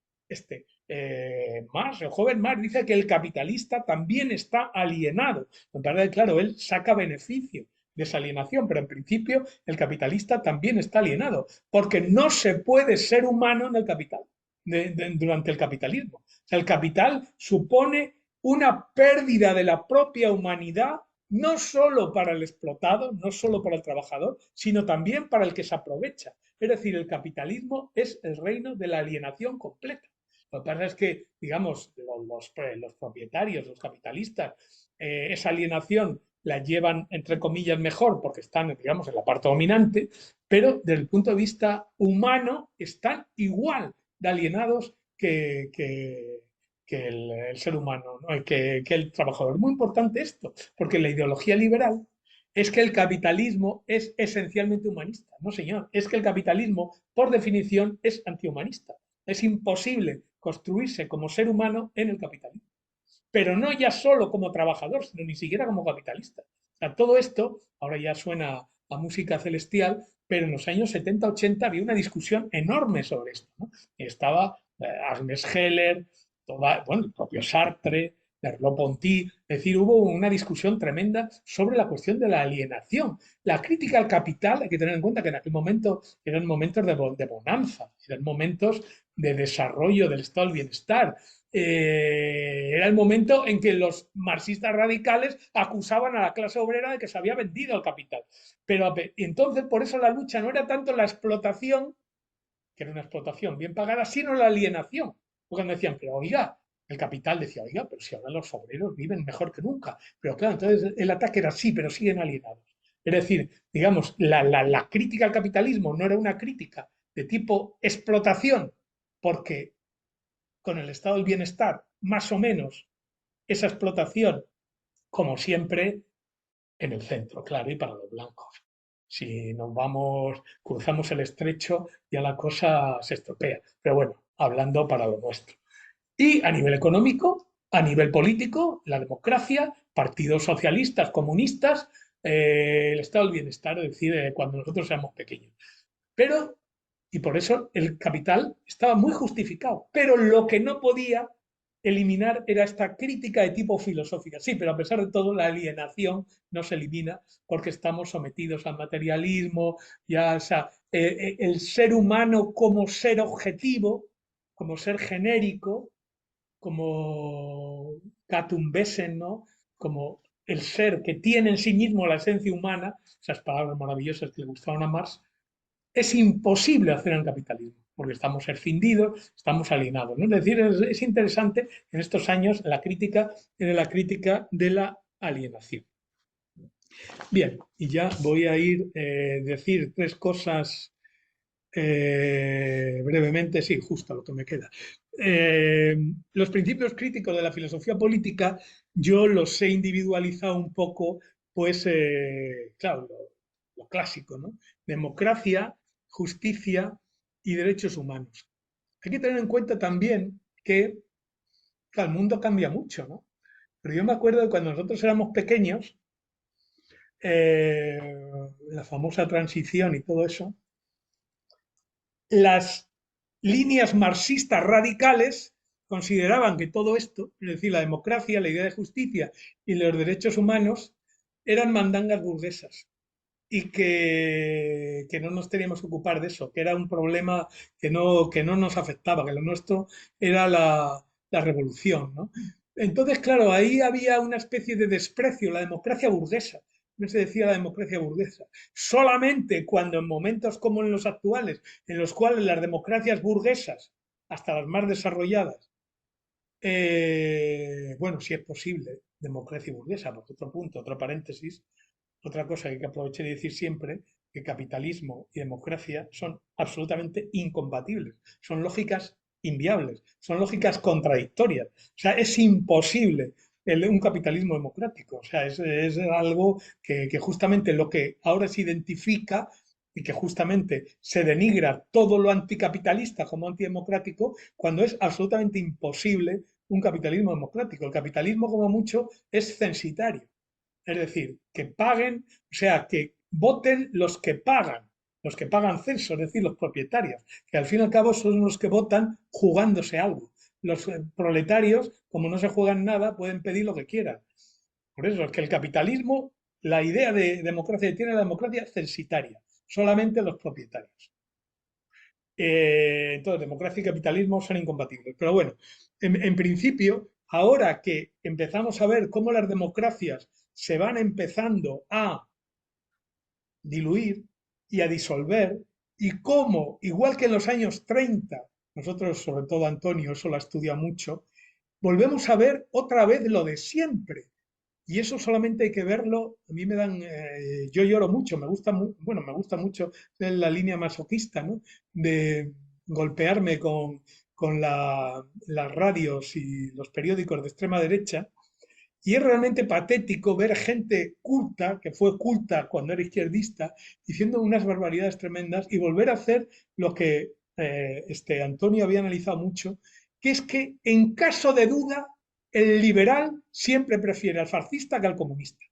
El joven Marx dice que el capitalista también está alienado. En verdad, claro, él saca beneficio de esa alienación, pero en principio el capitalista también está alienado, porque no se puede ser humano en el capital, durante el capitalismo. O sea, el capital supone una pérdida de la propia humanidad, no solo para el explotado, no solo para el trabajador, sino también para el que se aprovecha. Es decir, el capitalismo es el reino de la alienación completa. Lo que pasa es que, digamos, los propietarios, los capitalistas, esa alienación la llevan, entre comillas, mejor porque están, digamos, en la parte dominante, pero desde el punto de vista humano están igual de alienados que el ser humano, ¿no? que el trabajador. Es muy importante esto, porque la ideología liberal es que el capitalismo es esencialmente humanista. No, señor, es que el capitalismo, por definición, es antihumanista. Es imposible construirse como ser humano en el capitalismo. Pero no ya solo como trabajador, sino ni siquiera como capitalista. O sea, todo esto, ahora ya suena a música celestial, pero en los años 70-80 había una discusión enorme sobre esto, ¿no? Estaba Agnes Heller, bueno, el propio Sartre, Merleau-Ponty, es decir, hubo una discusión tremenda sobre la cuestión de la alienación. La crítica al capital, hay que tener en cuenta que en aquel momento eran momentos de bonanza, eran momentos de desarrollo del estado del bienestar. Era el momento en que los marxistas radicales acusaban a la clase obrera de que se había vendido al capital. Pero entonces, por eso la lucha no era tanto la explotación, que era una explotación bien pagada, sino la alienación. Porque me decían, pero oiga, El capital decía, oiga, pero si ahora los obreros viven mejor que nunca. Pero claro, entonces el ataque era sí, pero siguen alienados. Es decir, digamos, la crítica al capitalismo no era una crítica de tipo explotación, porque con el estado del bienestar, más o menos, esa explotación, como siempre, en el centro, claro, y para los blancos. Si nos vamos, cruzamos el estrecho, ya la cosa se estropea. Pero bueno, hablando para lo nuestro. Y a nivel económico, a nivel político, la democracia, partidos socialistas, comunistas, el estado del bienestar, es decir, cuando nosotros éramos pequeños. Pero, y por eso el capital estaba muy justificado, pero lo que no podía eliminar era esta crítica de tipo filosófica. Sí, pero a pesar de todo, la alienación no se elimina porque estamos sometidos al materialismo, ya, o sea, el ser humano como ser objetivo, como ser genérico, como Catum Besen, ¿no? Como el ser que tiene en sí mismo la esencia humana, esas palabras maravillosas que le gustaban a Marx, es imposible hacer en el capitalismo, porque estamos escindidos, estamos alienados, ¿no? Es decir, es interesante en estos años la crítica de la alienación. Bien, y ya voy a ir decir tres cosas brevemente, sí, justo lo que me queda. Los principios críticos de la filosofía política yo los he individualizado un poco, pues, claro, lo clásico, ¿no? Democracia, justicia y derechos humanos. Hay que tener en cuenta también que, claro, el mundo cambia mucho, ¿no? Pero yo me acuerdo de cuando nosotros éramos pequeños, eh, la famosa transición y todo eso, las líneas marxistas radicales consideraban que todo esto, es decir, la democracia, la idea de justicia y los derechos humanos, eran mandangas burguesas y que no nos teníamos que ocupar de eso, que era un problema que no nos afectaba, que lo nuestro era la revolución, ¿no? Entonces, claro, ahí había una especie de desprecio, la democracia burguesa, no se decía la democracia burguesa. Solamente cuando en momentos como en los actuales, en los cuales las democracias burguesas, hasta las más desarrolladas, bueno, si es posible, democracia burguesa, por otro punto, otro paréntesis, otra cosa que hay que aprovechar y decir siempre, que capitalismo y democracia son absolutamente incompatibles, son lógicas inviables, son lógicas contradictorias. O sea, es imposible un capitalismo democrático. O sea, es algo que justamente lo que ahora se identifica y que justamente se denigra todo lo anticapitalista como antidemocrático, cuando es absolutamente imposible un capitalismo democrático. El capitalismo, como mucho, es censitario. Es decir, que paguen, o sea, que voten los que pagan censo, es decir, los propietarios, que al fin y al cabo son los que votan jugándose algo. Los proletarios, como no se juegan nada, pueden pedir lo que quieran. Por eso es que el capitalismo, la idea de democracia que tiene la democracia censitaria, solamente los propietarios. Entonces, democracia y capitalismo son incompatibles. Pero bueno, en principio, ahora que empezamos a ver cómo las democracias se van empezando a diluir y a disolver, y cómo, igual que en los años 30, nosotros, sobre todo Antonio, eso lo ha estudiado mucho, volvemos a ver otra vez lo de siempre. Y eso solamente hay que verlo. A mí me dan, yo lloro mucho, me gusta, bueno, me gusta mucho la línea masoquista, ¿no? De golpearme con las radios y los periódicos de extrema derecha. Y es realmente patético ver gente culta, que fue culta cuando era izquierdista, diciendo unas barbaridades tremendas y volver a hacer lo que Antonio había analizado mucho, que es que en caso de duda, el liberal siempre prefiere al fascista que al comunista.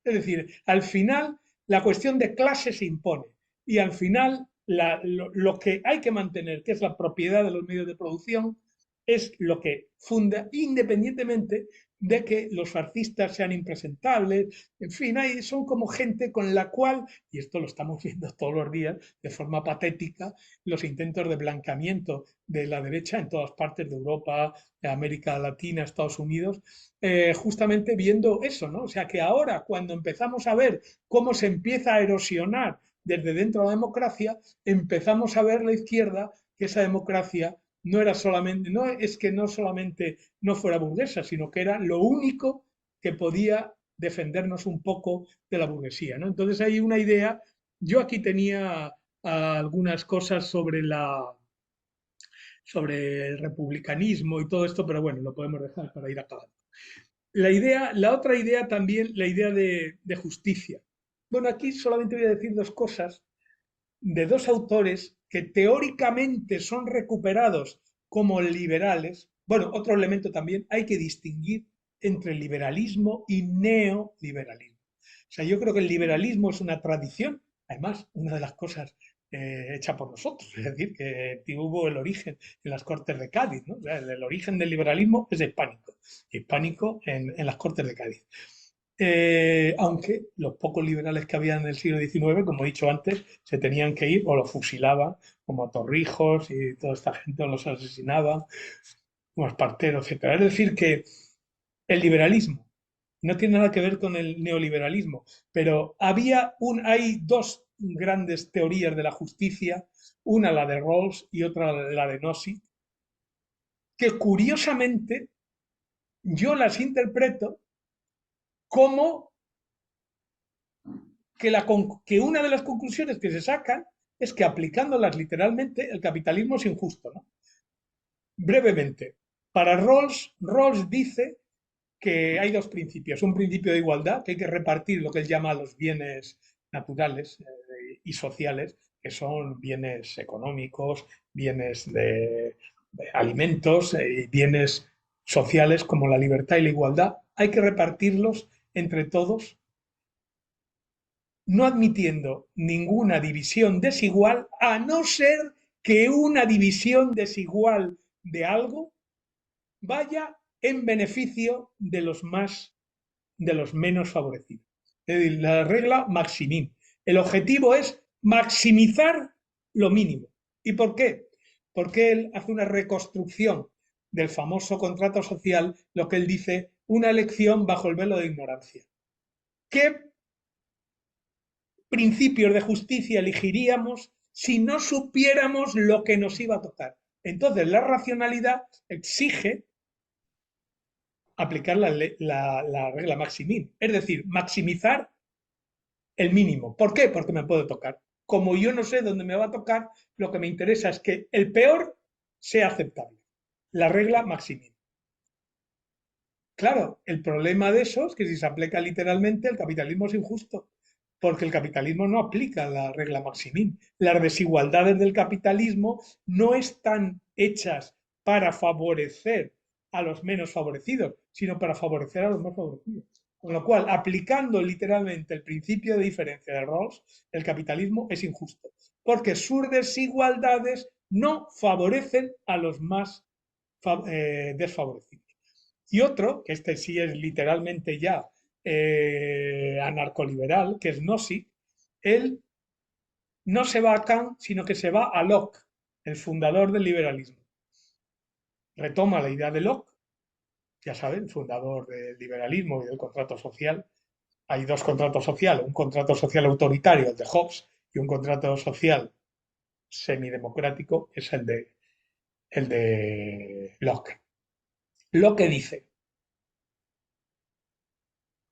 Es decir, al final la cuestión de clase se impone y al final lo que hay que mantener, que es la propiedad de los medios de producción, es lo que funda, independientemente de que los fascistas sean impresentables, en fin, son como gente con la cual, y esto lo estamos viendo todos los días de forma patética, los intentos de blanqueamiento de la derecha en todas partes de Europa, de América Latina, Estados Unidos, justamente viendo eso, ¿no? O sea que ahora cuando empezamos a ver cómo se empieza a erosionar desde dentro de la democracia, empezamos a ver la izquierda que esa democracia no era solamente, no es que no solamente no fuera burguesa, sino que era lo único que podía defendernos un poco de la burguesía, ¿no? Entonces hay una idea, yo aquí tenía algunas cosas sobre el republicanismo y todo esto, pero bueno, lo podemos dejar para ir acabando. La otra idea también, la idea de justicia. Bueno, aquí solamente voy a decir dos cosas de dos autores que teóricamente son recuperados como liberales. Bueno, otro elemento también, hay que distinguir entre liberalismo y neoliberalismo. O sea, yo creo que el liberalismo es una tradición, además, una de las cosas hecha por nosotros, es decir, que tuvo el origen en las Cortes de Cádiz, ¿no? O sea, el origen del liberalismo es hispánico en las Cortes de Cádiz. Aunque los pocos liberales que había en el siglo XIX, como he dicho antes, se tenían que ir o los fusilaban, como a Torrijos y toda esta gente, o los asesinaban, como a Espartero, etcétera. Es decir, que el liberalismo no tiene nada que ver con el neoliberalismo, pero hay dos grandes teorías de la justicia, una la de Rawls y otra la de Nozick, que curiosamente yo las interpreto como que una de las conclusiones que se sacan es que aplicándolas literalmente el capitalismo es injusto, ¿no? Brevemente, para Rawls dice que hay dos principios. Un principio de igualdad, que hay que repartir lo que él llama los bienes naturales y sociales, que son bienes económicos, bienes de alimentos y bienes sociales como la libertad y la igualdad. Hay que repartirlos entre todos, no admitiendo ninguna división desigual, a no ser que una división desigual de algo vaya en beneficio de los menos favorecidos. Es decir, la regla maximin. El objetivo es maximizar lo mínimo. ¿Y por qué? Porque él hace una reconstrucción del famoso contrato social, lo que él dice, una elección bajo el velo de ignorancia. ¿Qué principios de justicia elegiríamos si no supiéramos lo que nos iba a tocar? Entonces, la racionalidad exige aplicar la regla maximin, es decir, maximizar el mínimo. ¿Por qué? Porque me puede tocar. Como yo no sé dónde me va a tocar, lo que me interesa es que el peor sea aceptable. La regla maximin. Claro, el problema de eso es que si se aplica literalmente, el capitalismo es injusto, porque el capitalismo no aplica la regla maximin. Las desigualdades del capitalismo no están hechas para favorecer a los menos favorecidos, sino para favorecer a los más favorecidos. Con lo cual, aplicando literalmente el principio de diferencia de Rawls, el capitalismo es injusto, porque sus desigualdades no favorecen a los más desfavorecidos. Y otro, que este sí es literalmente ya anarcoliberal, que es Nozick, él no se va a Kant, sino que se va a Locke, el fundador del liberalismo. Retoma la idea de Locke, ya saben, fundador del liberalismo y del contrato social. Hay dos contratos sociales, un contrato social autoritario, el de Hobbes, y un contrato social semidemocrático, que es el de Locke. Locke dice,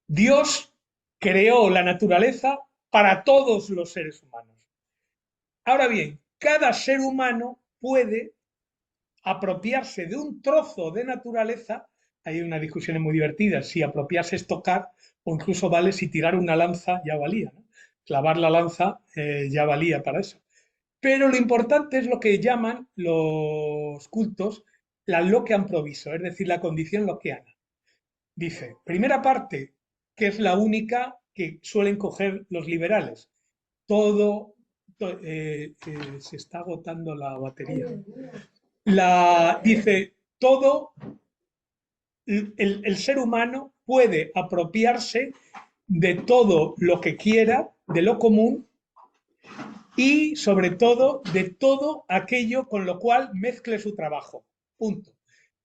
Dios creó la naturaleza para todos los seres humanos. Ahora bien, cada ser humano puede apropiarse de un trozo de naturaleza. Hay una discusión muy divertida, si apropiarse es tocar o incluso vale si tirar una lanza ya valía, ¿no? Clavar la lanza ya valía para eso. Pero lo importante es lo que llaman los cultos la loquean proviso, es decir, la condición loqueana. Dice, primera parte, que es la única que suelen coger los liberales. Se está agotando la batería. Dice, el ser humano puede apropiarse de todo lo que quiera, de lo común, y sobre todo de todo aquello con lo cual mezcle su trabajo. Punto.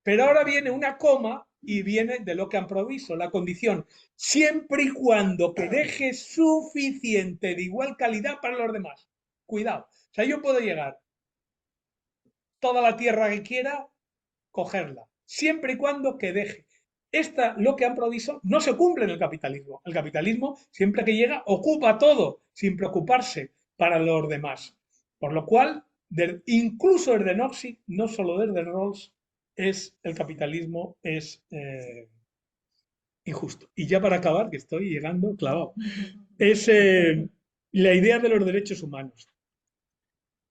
Pero ahora viene una coma y viene de lo que han provisto, la condición, siempre y cuando que deje suficiente de igual calidad para los demás. Cuidado. O sea, yo puedo llegar toda la tierra que quiera, cogerla, siempre y cuando que deje. Lo que han provisto no se cumple en el capitalismo. El capitalismo, siempre que llega, ocupa todo sin preocuparse para los demás. Por lo cual, incluso desde Nozick, no solo desde Rawls, el capitalismo es injusto. Y ya para acabar, que estoy llegando clavado, es la idea de los derechos humanos.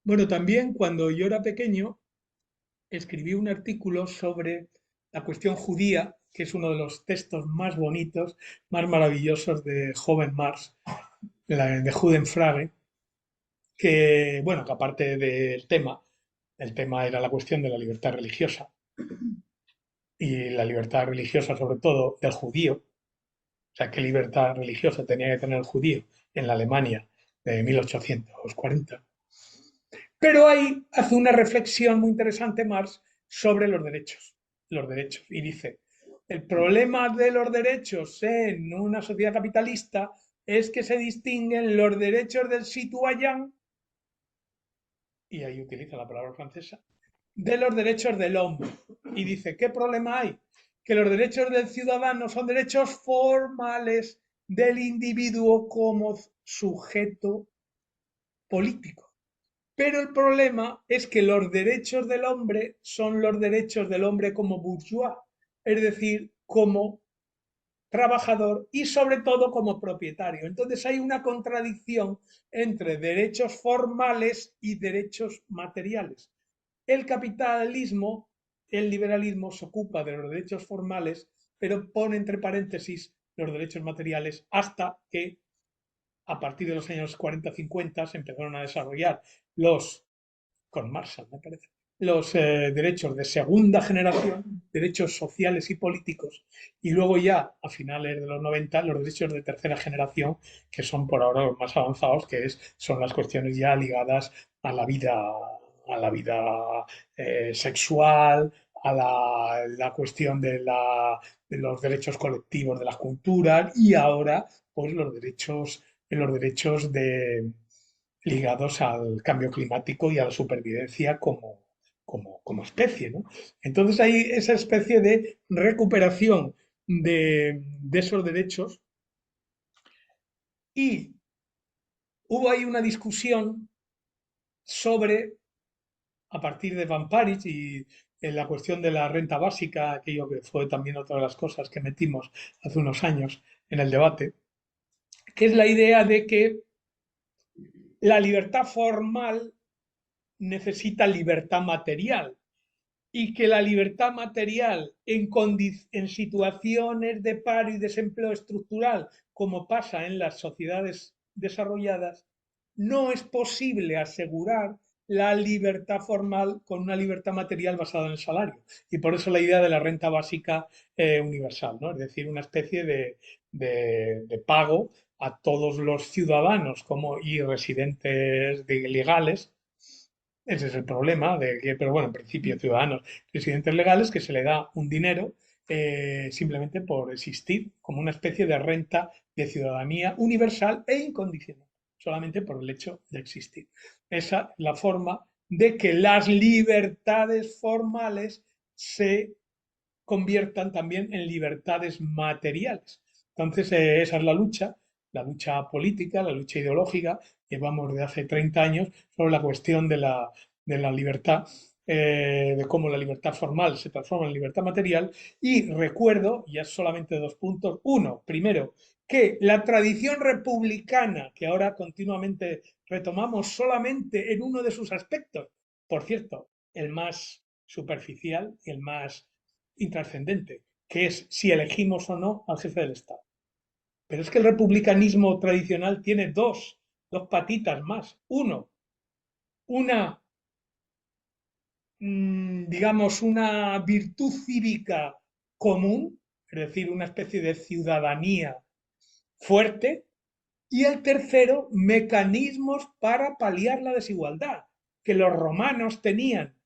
Bueno, también cuando yo era pequeño, escribí un artículo sobre la cuestión judía, que es uno de los textos más bonitos, más maravillosos de Joven Marx, de Judenfrage, que, bueno, que aparte del tema, el tema era la cuestión de la libertad religiosa, y la libertad religiosa sobre todo del judío, o sea, qué libertad religiosa tenía que tener el judío en la Alemania de 1840. Pero ahí hace una reflexión muy interesante Marx sobre los derechos, y dice, el problema de los derechos en una sociedad capitalista es que se distinguen los derechos del citoyen, y ahí utiliza la palabra francesa, de los derechos del hombre. Y dice, ¿qué problema hay? Que los derechos del ciudadano son derechos formales del individuo como sujeto político. Pero el problema es que los derechos del hombre son los derechos del hombre como bourgeois, es decir, como trabajador y sobre todo como propietario. Entonces hay una contradicción entre derechos formales y derechos materiales. El capitalismo, el liberalismo se ocupa de los derechos formales, pero pone entre paréntesis los derechos materiales hasta que a partir de los años 40-50 se empezaron a desarrollar con Marshall me parece, los derechos de segunda generación, derechos sociales y políticos, y luego ya a finales de los 90 los derechos de tercera generación, que son por ahora los más avanzados, son las cuestiones ya ligadas a la vida sexual, a la cuestión de los derechos colectivos de las culturas y ahora pues los derechos ligados al cambio climático y a la supervivencia como especie, ¿no? Entonces hay esa especie de recuperación de esos derechos y hubo ahí una discusión sobre, a partir de Van Parijs y en la cuestión de la renta básica, aquello que fue también otra de las cosas que metimos hace unos años en el debate, que es la idea de que la libertad formal necesita libertad material y que la libertad material en situaciones de paro y desempleo estructural, como pasa en las sociedades desarrolladas, no es posible asegurar la libertad formal con una libertad material basada en el salario. Y por eso la idea de la renta básica universal, ¿no? Es decir, una especie de pago a todos los ciudadanos y residentes legales. Ese es el problema, pero bueno, en principio ciudadanos residentes legales que se le da un dinero simplemente por existir como una especie de renta de ciudadanía universal e incondicional, solamente por el hecho de existir. Esa es la forma de que las libertades formales se conviertan también en libertades materiales. Entonces, esa es la lucha política, la lucha ideológica, llevamos desde hace 30 años sobre la cuestión de la libertad, de cómo la libertad formal se transforma en libertad material. Y recuerdo, ya solamente 2 puntos. Uno, primero, que la tradición republicana, que ahora continuamente retomamos solamente en uno de sus aspectos, por cierto, el más superficial y el más intrascendente, que es si elegimos o no al jefe del Estado. Pero es que el republicanismo tradicional tiene dos patitas más. Uno, una, digamos, una virtud cívica común, es decir, una especie de ciudadanía fuerte. Y el tercero, mecanismos para paliar la desigualdad, que los romanos tenían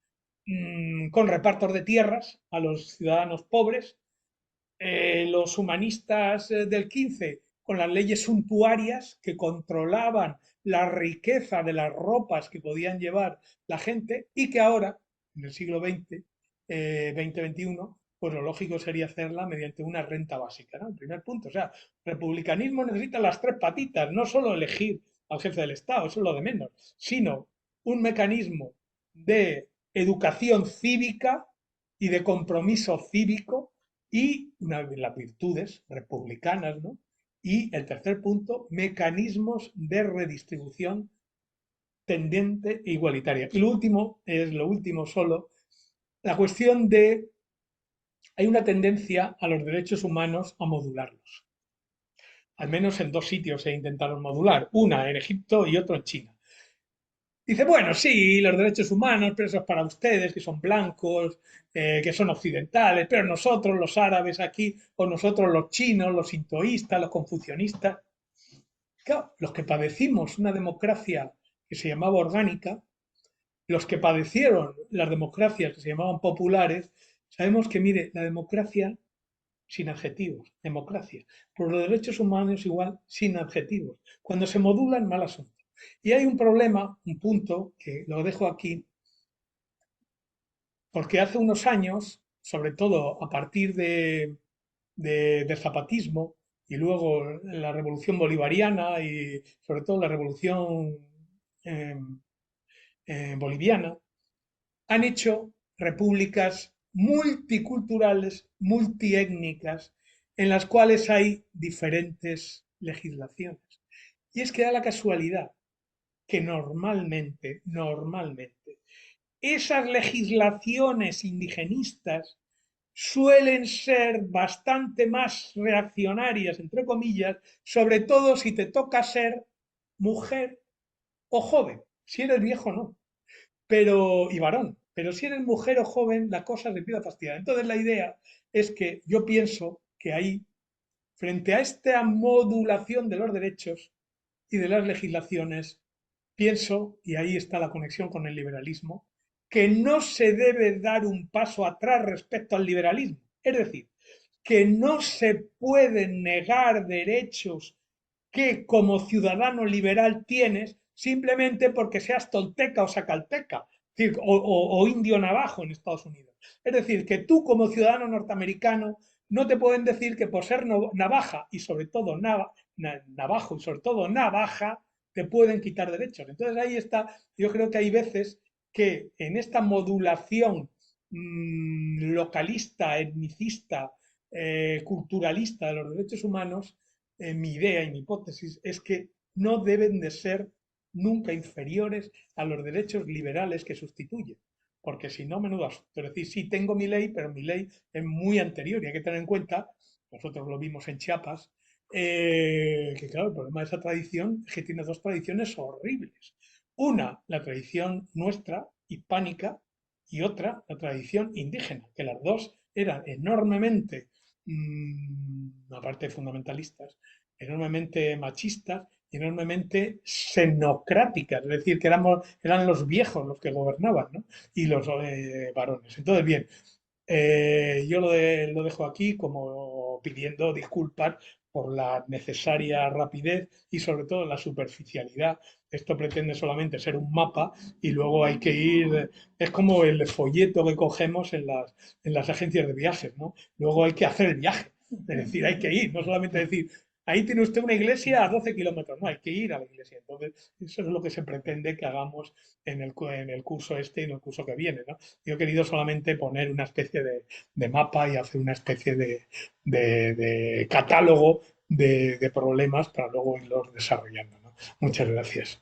con repartos de tierras a los ciudadanos pobres, los humanistas del 15 con las leyes suntuarias que controlaban la riqueza de las ropas que podían llevar la gente y que ahora en el siglo XX, 20-21, pues lo lógico sería hacerla mediante una renta básica, ¿no? El primer punto, o sea, republicanismo necesita las tres patitas, no solo elegir al jefe del Estado, eso es lo de menos, sino un mecanismo de educación cívica y de compromiso cívico y las virtudes republicanas, ¿no? Y el tercer punto, mecanismos de redistribución tendente e igualitaria. Y lo último, es lo último solo, la cuestión de, hay una tendencia a los derechos humanos a modularlos. Al menos en dos sitios se intentaron modular, una en Egipto y otro en China. Dice, bueno, sí, los derechos humanos, pero eso es para ustedes, que son blancos, que son occidentales, pero nosotros, los árabes aquí, o nosotros los chinos, los sintoístas, los confucionistas, claro, los que padecimos una democracia que se llamaba orgánica, los que padecieron las democracias que se llamaban populares, sabemos que, mire, la democracia sin adjetivos, democracia. Por los derechos humanos igual, sin adjetivos. Cuando se modulan, mal asunto. Y hay un problema, un punto, que lo dejo aquí, porque hace unos años, sobre todo a partir del zapatismo y luego la revolución bolivariana y sobre todo la revolución eh, boliviana, han hecho repúblicas multiculturales, multiétnicas, en las cuales hay diferentes legislaciones. Y es que da la casualidad que normalmente, esas legislaciones indigenistas suelen ser bastante más reaccionarias, entre comillas, sobre todo si te toca ser mujer o joven. Si eres viejo, no, pero y varón. Pero si eres mujer o joven, la cosa se empieza a fastidiar. Entonces la idea es que yo pienso que ahí, frente a esta modulación de los derechos y de las legislaciones, pienso, y ahí está la conexión con el liberalismo, que no se debe dar un paso atrás respecto al liberalismo. Es decir, que no se pueden negar derechos que como ciudadano liberal tienes simplemente porque seas tolteca o sacalteca, o indio navajo en Estados Unidos. Es decir, que tú como ciudadano norteamericano no te pueden decir que por ser navaja y sobre todo navajo y sobre todo navaja te pueden quitar derechos. Entonces ahí está, yo creo que hay veces que en esta modulación localista, etnicista, culturalista de los derechos humanos, mi idea y mi hipótesis es que no deben de ser nunca inferiores a los derechos liberales que sustituyen. Porque si no, menudo asunto. Es decir, sí tengo mi ley, pero mi ley es muy anterior y hay que tener en cuenta, nosotros lo vimos en Chiapas, que claro, el problema de esa tradición es que tiene dos tradiciones horribles. Una, la tradición nuestra, hispánica, y otra, la tradición indígena, que las dos eran enormemente, aparte de fundamentalistas, enormemente machistas y enormemente xenocráticas, es decir, que eran los viejos los que gobernaban, ¿no? Y los varones. Entonces, bien, yo lo dejo aquí como pidiendo disculpas por la necesaria rapidez y sobre todo la superficialidad. Esto pretende solamente ser un mapa y luego hay que ir, es como el folleto que cogemos en las agencias de viajes, ¿no? Luego hay que hacer el viaje, es decir, hay que ir, no solamente decir, ahí tiene usted una iglesia a 12 kilómetros, no, hay que ir a la iglesia. Entonces, eso es lo que se pretende que hagamos en el curso este y en el curso que viene, ¿no? Yo he querido solamente poner una especie de mapa y hacer una especie de catálogo de problemas para luego irlos desarrollando, ¿no? Muchas gracias.